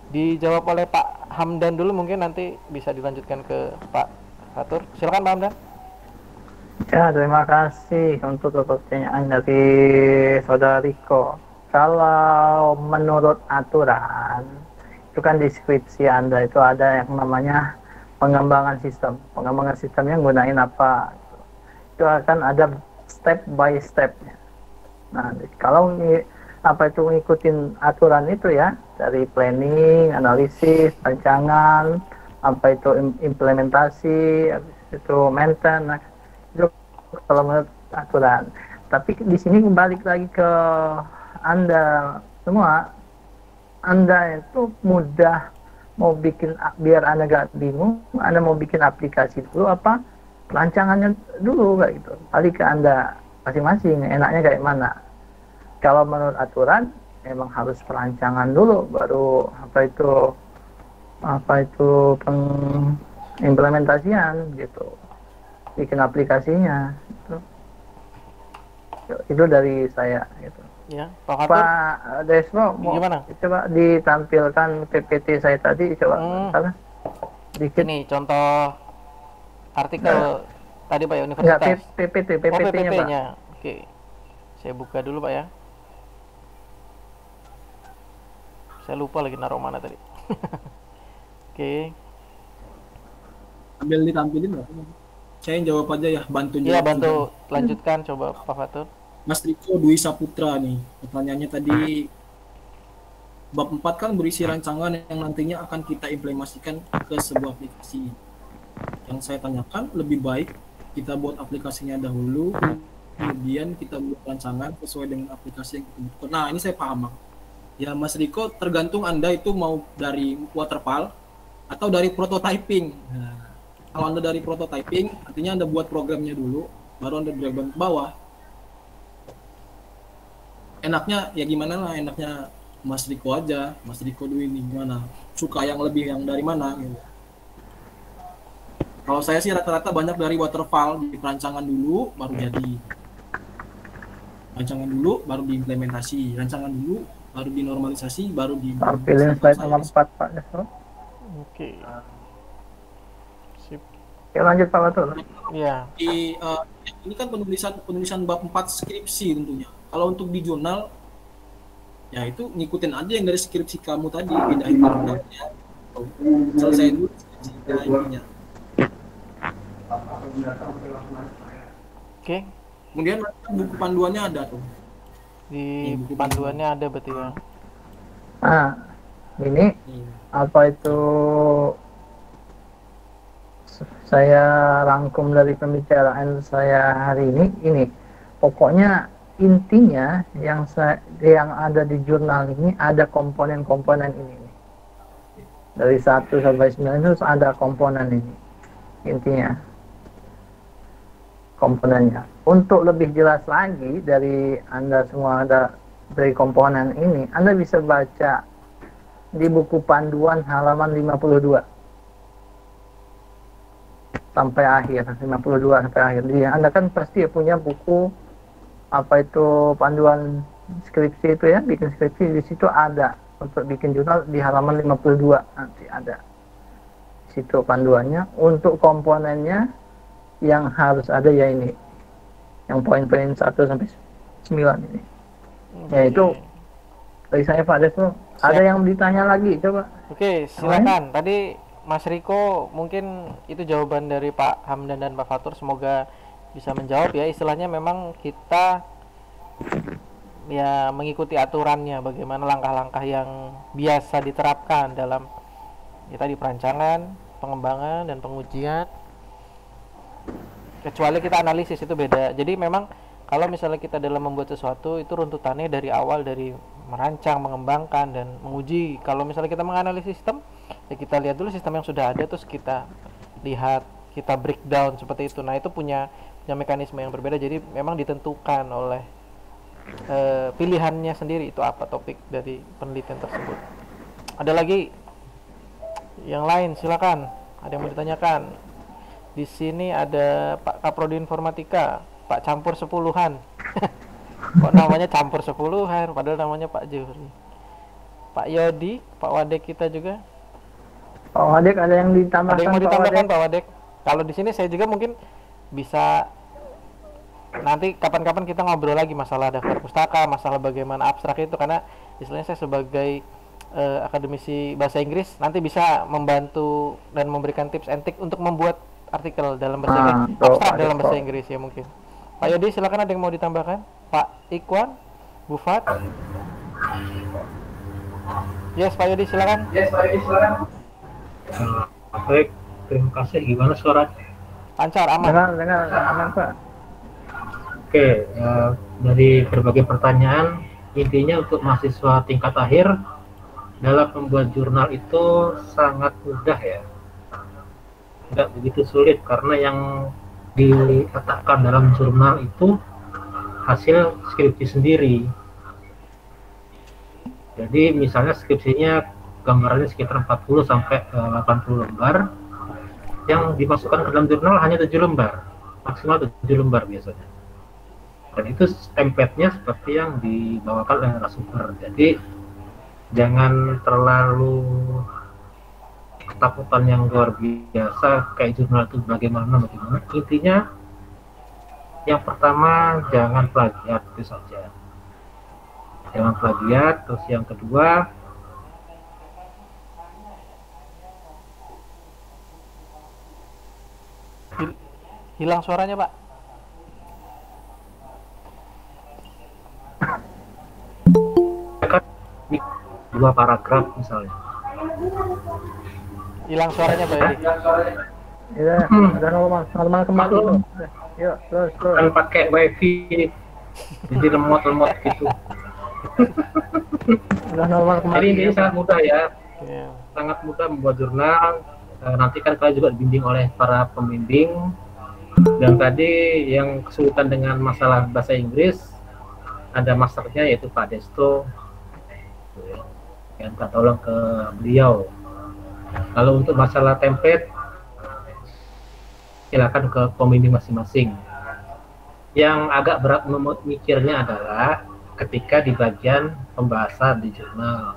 dijawab oleh Pak Hamdan dulu, mungkin nanti bisa dilanjutkan ke Pak Fatur. Silakan Pak Hamdan. Ya, terima kasih untuk pertanyaan dari Saudara Riko. Kalau menurut aturan, itu kan di skripsi Anda itu ada yang namanya pengembangan sistem. Pengembangan sistemnya gunain apa? Itu akan ada step by stepnya. Nah, kalau ngikutin aturan itu ya, dari planning, analisis, rancangan, apa itu implementasi, itu maintenance, itu kalau menurut aturan. Tapi di sini balik lagi ke Anda semua, Anda itu mudah mau bikin, biar Anda gak bingung, Anda mau bikin aplikasi dulu apa rancangannya dulu, kayak gitu. Balik ke Anda masing-masing, enaknya kayak mana. Kalau menurut aturan memang harus perancangan dulu, baru apa itu pengimplementasian gitu, bikin aplikasinya gitu. Itu dari saya gitu. Ya, Pak Fatur. Pak Desmo, Gimana? Coba ditampilkan PPT saya tadi, coba dikit. Ini contoh artikel tadi Pak ya, universitas. PPT-nya Pak. Oke, saya buka dulu Pak ya. Saya lupa lagi naruh mana tadi. Oke. Ambil ditampilin nggak? Saya yang jawab aja ya, bantu jawab. Iya, bantu lanjutkan coba Pak Fatur. Mas Riko Dwi Saputra nih, pertanyaannya tadi bab 4 kan berisi rancangan yang nantinya akan kita implementasikan ke sebuah aplikasi. Yang saya tanyakan, lebih baik kita buat aplikasinya dahulu, kemudian kita buat rancangan sesuai dengan aplikasi yang kita butuhkan. Nah, ini saya paham. Ya Mas Riko, tergantung Anda itu mau dari waterfall atau dari prototyping. Nah, kalau Anda dari prototyping, artinya Anda buat programnya dulu, baru Anda drag ke bawah. Enaknya ya gimana lah, enaknya Mas Riko aja, Mas Riko dulu ini gimana, suka yang lebih yang dari mana gitu. Kalau saya sih rata-rata banyak dari waterfall, di perancangan dulu baru jadi, rancangan dulu baru diimplementasi, rancangan dulu baru dinormalisasi, baru di Pilih slide nomor 4 Pak Desmo. Oke. Sip. Ya, lanjut Pak Fatur. Iya. Ini kan penulisan bab 4 skripsi tentunya. Kalau untuk di jurnal Ya itu ngikutin aja yang dari skripsi kamu tadi, pindahin paragrafnya, selesai dulu skripsinya intinya. Oke, Kemudian buku panduannya ada tuh. di buku panduannya ada berarti ya. Nah, ini apa itu saya rangkum dari pembicaraan saya hari ini pokoknya intinya yang ada di jurnal ini ada komponen-komponen ini dari 1 sampai 9 itu ada komponen ini intinya komponennya. Untuk lebih jelas lagi dari Anda semua ada dari komponen ini, Anda bisa baca di buku panduan halaman 52 sampai akhir, 52 sampai akhir. Jadi Anda kan pasti punya buku apa itu panduan skripsi itu ya, bikin skripsi, di situ ada untuk bikin jurnal di halaman 52 nanti ada di situ panduannya. Untuk komponennya yang harus ada ya ini, yang poin-poin 1 sampai 9 ini. Yaitu dari saya Pak Des tuh ada yang ditanya lagi, coba. Oke, silakan. Tadi Mas Riko mungkin itu jawaban dari Pak Hamdan dan Pak Fatur, semoga bisa menjawab ya. Istilahnya memang kita ya mengikuti aturannya, bagaimana langkah-langkah yang biasa diterapkan dalam kita di perancangan, pengembangan dan pengujian. Kecuali kita analisis itu beda. Jadi memang kalau misalnya kita dalam membuat sesuatu itu runtutannya dari awal, dari merancang, mengembangkan dan menguji. Kalau misalnya kita menganalisis sistem, ya kita lihat dulu sistem yang sudah ada, terus kita lihat, kita breakdown seperti itu. Nah itu punya mekanisme yang berbeda. Jadi memang ditentukan oleh pilihannya sendiri itu apa topik dari penelitian tersebut. Ada lagi yang lain, silakan. Ada yang mau ditanyakan? Di sini ada Pak Kaprodi Informatika, Pak Campur Sepuluhan. Kok namanya Campur Sepuluhan, padahal namanya Pak Juri. Pak Yodi, Pak Wadek kita juga. Pak Wadek ada yang ditambahkan? Ada yang mau ditambahkan Pak Wadek? Kalau di sini saya juga mungkin bisa nanti kapan-kapan kita ngobrol lagi masalah daftar pustaka, masalah bagaimana abstrak itu, karena istilahnya saya sebagai akademisi bahasa Inggris nanti bisa membantu dan memberikan tips and trick untuk membuat artikel dalam bahasa Inggris, abstrak dalam bahasa Inggris ya mungkin. Pak Yodi silakan, ada yang mau ditambahkan? Pak Ikwan, Bu Fat. Yes, Pak Yodi silakan. Baik, terima kasih. Gimana suaranya? Lancar, aman. Dengar, aman Pak. Oke, dari berbagai pertanyaan, intinya untuk mahasiswa tingkat akhir dalam membuat jurnal itu sangat mudah ya. Tidak begitu sulit karena yang diletakkan dalam jurnal itu hasil skripsi sendiri. Jadi misalnya skripsinya gambarannya sekitar 40 sampai 80 lembar, yang dimasukkan ke dalam jurnal hanya 7 lembar, maksimal 7 lembar biasanya. Dan itu template-nya seperti yang dibawakan oleh narasumber. Jadi jangan terlalu ketakutan yang luar biasa kayak jurnal itu bagaimana. Intinya yang pertama jangan plagiat, itu saja. Jangan plagiat. Terus yang kedua, hilang suaranya Pak. kan 2 paragraf misalnya. Hilang suaranya Pak Yodi. Ya, udah normal kembali tuh. Yuk, terus. Kan pakai wifi, jadi lemot gitu. Udah normal Jadi kembali. ini sangat mudah ya, Yeah. sangat mudah membuat jurnal. Nanti kan kalian juga dibimbing oleh para pembimbing. Dan tadi yang kesulitan dengan masalah bahasa Inggris, ada masternya yaitu Pak Desto. Yang minta tolong ke beliau. Kalau untuk masalah template, silakan ke pembimbing masing-masing. Yang agak berat memikirnya adalah ketika di bagian pembahasan di jurnal.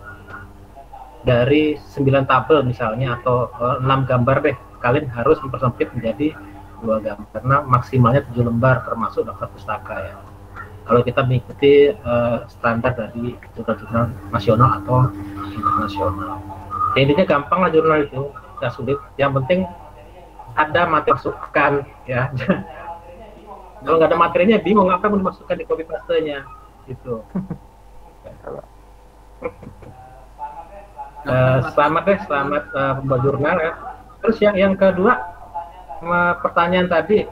Dari 9 tabel misalnya atau 6 gambar deh, kalian harus mempersempit menjadi 2 gambar karena maksimalnya 7 lembar termasuk daftar pustaka ya. kalau kita mengikuti standar dari jurnal-jurnal nasional atau internasional. Ya, intinya gampang lah jurnal itu, nggak sulit. Yang penting ada materi masukan ya. Kalau nggak ada materinya bingung apa yang mau dimasukkan di copy paste-nya gitu. Selamat deh, selamat membuat jurnal ya. Terus yang kedua, pertanyaan tadi,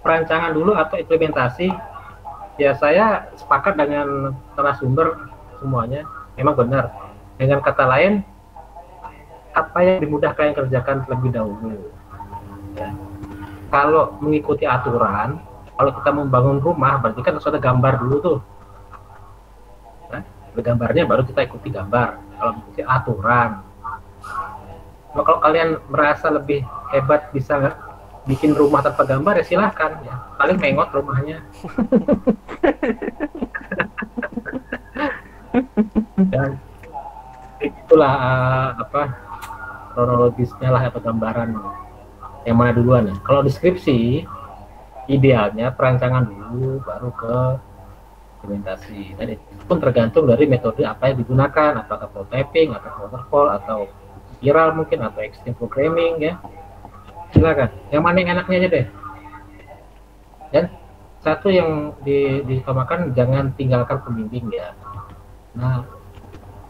perancangan dulu atau implementasi? Ya saya sepakat dengan narasumber semuanya, memang benar. Dengan kata lain, apa yang dimudahkan yang kerjakan terlebih dahulu. Ya. Kalau mengikuti aturan, kalau kita membangun rumah, berarti kan harus ada gambar dulu tuh. Nah, gambarnya baru kita ikuti gambar. Kalau mengikuti aturan, nah, kalau kalian merasa lebih hebat bisa nggak bikin rumah tanpa gambar ya silahkan ya, paling mengot rumahnya. Dan itulah kronologisnya lah atau gambaran yang mana duluan ya. Kalau deskripsi idealnya perancangan dulu baru ke implementasi, dan itu pun tergantung dari metode apa yang digunakan, apakah prototyping atau waterfall atau spiral mungkin atau extreme programming ya. Silakan yang mana yang enaknya aja deh. Dan satu yang diutamakan jangan tinggalkan pembimbing ya. Nah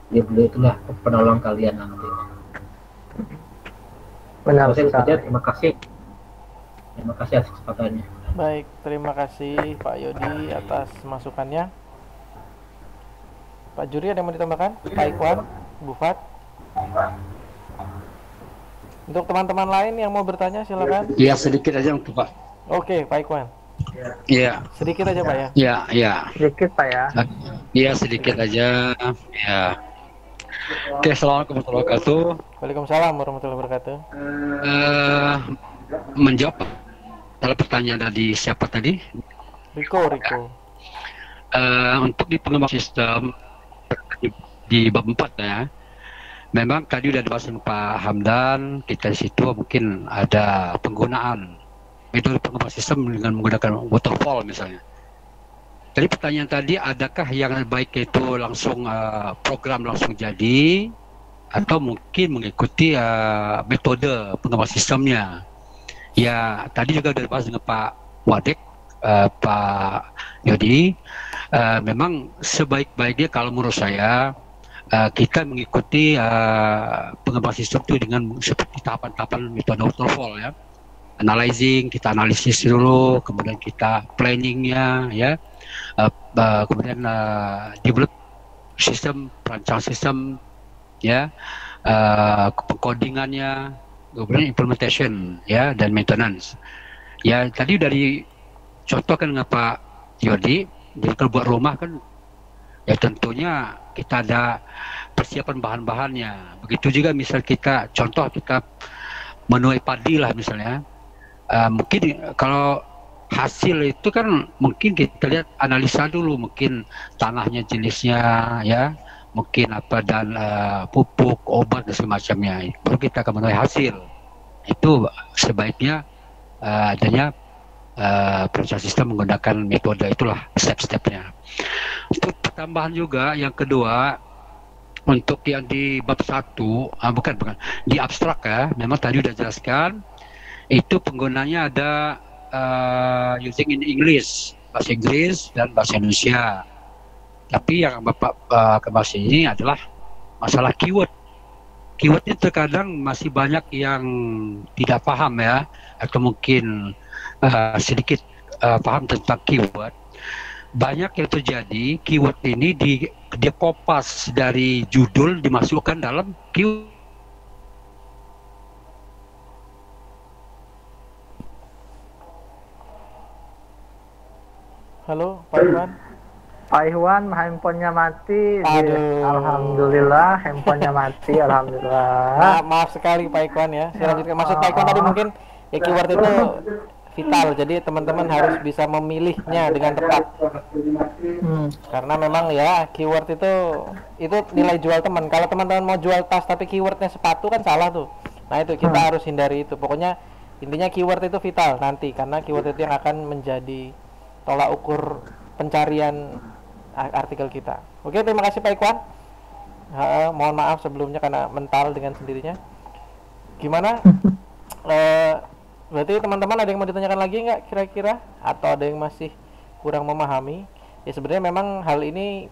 dia beliau itulah penolong kalian nanti. Benar sekali. Terima kasih atas kesempatannya. Baik, terima kasih Pak Yodi atas masukannya. Pak Juri ada yang mau ditambahkan? Pak Ikhwan, Bu Fat? Untuk teman-teman lain yang mau bertanya silakan. Ya sedikit aja untuk Pak. Oke, Pak Ikhwan. Iya. Sedikit aja Pak ya. Iya, iya. Sedikit Pak ya. Iya sedikit aja. Ya. Oke, assalamualaikum warahmatullahi wabarakatuh. Waalaikumsalam warahmatullahi wabarakatuh. Menjawab salah pertanyaan dari siapa tadi? Riko. Untuk di pengembang sistem di bab 4 ya. Memang tadi udah dibahas dengan Pak Hamdan, kita di situ mungkin ada penggunaan metode pengembang sistem dengan menggunakan waterfall misalnya. Jadi pertanyaan tadi, adakah yang baik itu langsung program langsung jadi atau mungkin mengikuti metode pengembang sistemnya? Ya, tadi juga sudah dibahas dengan Pak Wadek, Pak Yodi. Memang sebaik-baiknya kalau menurut saya kita mengikuti pengembang sistem itu dengan seperti tahapan-tahapan metode waterfall ya. Analyzing, kita analisis dulu, kemudian kita planningnya ya, kemudian develop sistem, perancang sistem ya, pengkodingannya, kemudian implementation ya, dan maintenance. Ya tadi dari contohkan dengan Pak Yodi, jadi kalau buat rumah kan ya tentunya kita ada persiapan bahan-bahannya. Begitu juga misal kita contoh kita menuai padi lah misalnya, mungkin kalau hasil itu kan mungkin kita lihat analisa dulu, mungkin tanahnya jenisnya ya, mungkin apa dan pupuk, obat dan semacamnya, baru kita akan menuai hasil. Itu sebaiknya adanya proses sistem menggunakan metode, itulah step-stepnya. Untuk tambahan juga yang kedua, untuk yang di bab 1 bukan di abstrak ya, memang tadi udah jelaskan itu penggunanya ada using in English, bahasa Inggris dan bahasa Indonesia. Tapi yang Bapak kebahas ini adalah masalah keyword. Keywordnya terkadang masih banyak yang tidak paham ya, atau mungkin sedikit paham tentang keyword. Banyak yang terjadi keyword ini dia kopas dari judul dimasukkan dalam keyword. Halo Pak Ikhwan. Pak Ikhwan, handphonenya mati. Aduh. Alhamdulillah, handphonenya mati. Alhamdulillah. Maaf sekali Pak Ikhwan ya. Saya lanjutkan. Maksud Pak Ikhwan tadi mungkin ya keyword itu vital. Jadi teman-teman harus bisa memilihnya dengan tepat. Karena memang ya keyword itu nilai jual teman. Kalau teman-teman mau jual tas tapi keywordnya sepatu kan salah tuh. Nah itu kita harus hindari itu. Pokoknya intinya keyword itu vital nanti, karena keyword itu yang akan menjadi tolak ukur pencarian artikel kita. Oke, terima kasih Pak Ikwan. Mohon maaf sebelumnya karena mental dengan sendirinya. Gimana? Berarti teman-teman ada yang mau ditanyakan lagi nggak kira-kira? Atau ada yang masih kurang memahami? Ya sebenarnya memang hal ini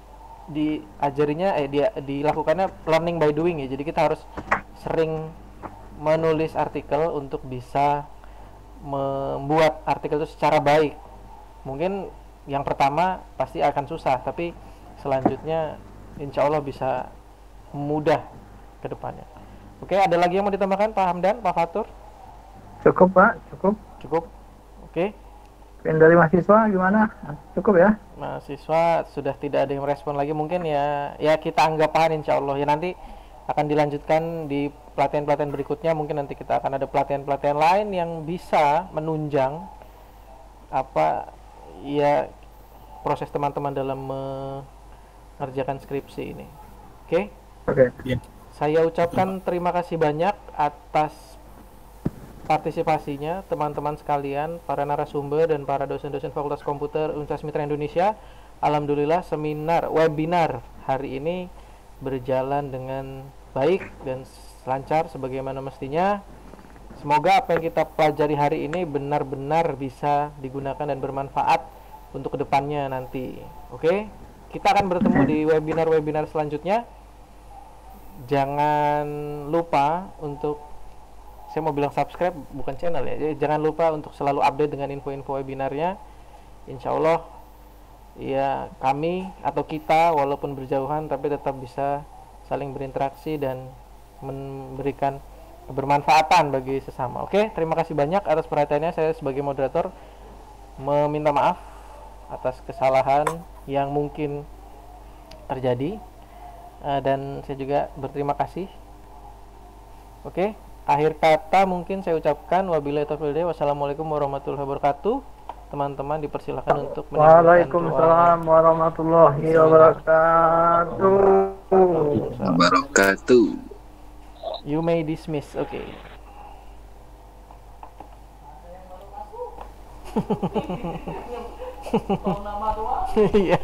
dilakukannya learning by doing ya. Jadi kita harus sering menulis artikel untuk bisa membuat artikel itu secara baik. Mungkin yang pertama pasti akan susah, tapi selanjutnya insya Allah bisa mudah ke depannya. Oke, ada lagi yang mau ditambahkan Pak Hamdan, Pak Fatur? Cukup Pak, cukup. Cukup. Oke. Dan dari mahasiswa gimana? Cukup ya? Mahasiswa sudah tidak ada yang merespon lagi, mungkin ya kita anggap paham insya Allah. Ya nanti akan dilanjutkan di pelatihan-pelatihan berikutnya. Mungkin nanti kita akan ada pelatihan-pelatihan lain yang bisa menunjang proses teman-teman dalam mengerjakan skripsi ini. Oke? Oke. Ya. Saya ucapkan terima kasih banyak atas partisipasinya teman-teman sekalian, para narasumber dan para dosen-dosen Fakultas Komputer Universitas Mitra Indonesia. Alhamdulillah webinar hari ini berjalan dengan baik dan lancar sebagaimana mestinya. Semoga apa yang kita pelajari hari ini benar-benar bisa digunakan dan bermanfaat untuk kedepannya nanti. Oke? Kita akan bertemu di webinar-webinar selanjutnya. Jangan lupa untuk, saya mau bilang subscribe bukan channel ya. Jadi jangan lupa untuk selalu update dengan info-info webinarnya. Insya Allah ya kami atau kita walaupun berjauhan tapi tetap bisa saling berinteraksi dan memberikan kebermanfaatan bagi sesama. Oke, terima kasih banyak atas perhatiannya. Saya sebagai moderator meminta maaf atas kesalahan yang mungkin terjadi, dan saya juga berterima kasih. Oke, akhir kata mungkin saya ucapkan wabillahi taufiq wal hidayah. Wassalamualaikum warahmatullahi wabarakatuh. Teman-teman dipersilakan untuk menyampaikan Waalaikumsalam warahmatullahi wabarakatuh. You may dismiss. Oke. Iya.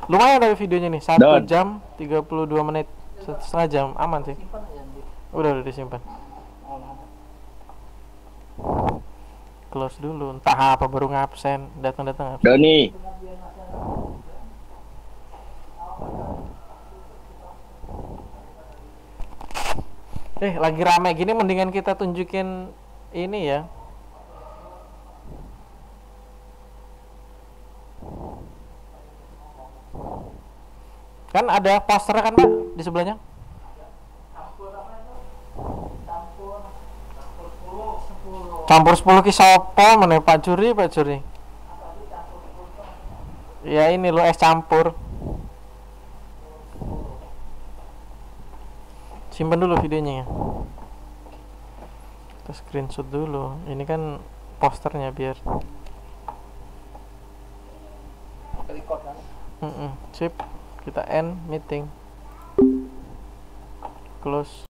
Lumayan tapi videonya nih 1 jam 32 menit, setengah jam, aman sih. Udah disimpan. Close dulu. Entah apa baru ngabsen, datang-datang absen. Doni. Lagi rame gini mendingan kita tunjukin ini ya. Kan ada posternya kan Pak di sebelahnya? Campur 10 ki sopo meneh Pak Juri. Ya ini lo es campur. Simpan dulu videonya ya. Kita screenshot dulu. Ini kan posternya biar. Sip. Kita end meeting. Close.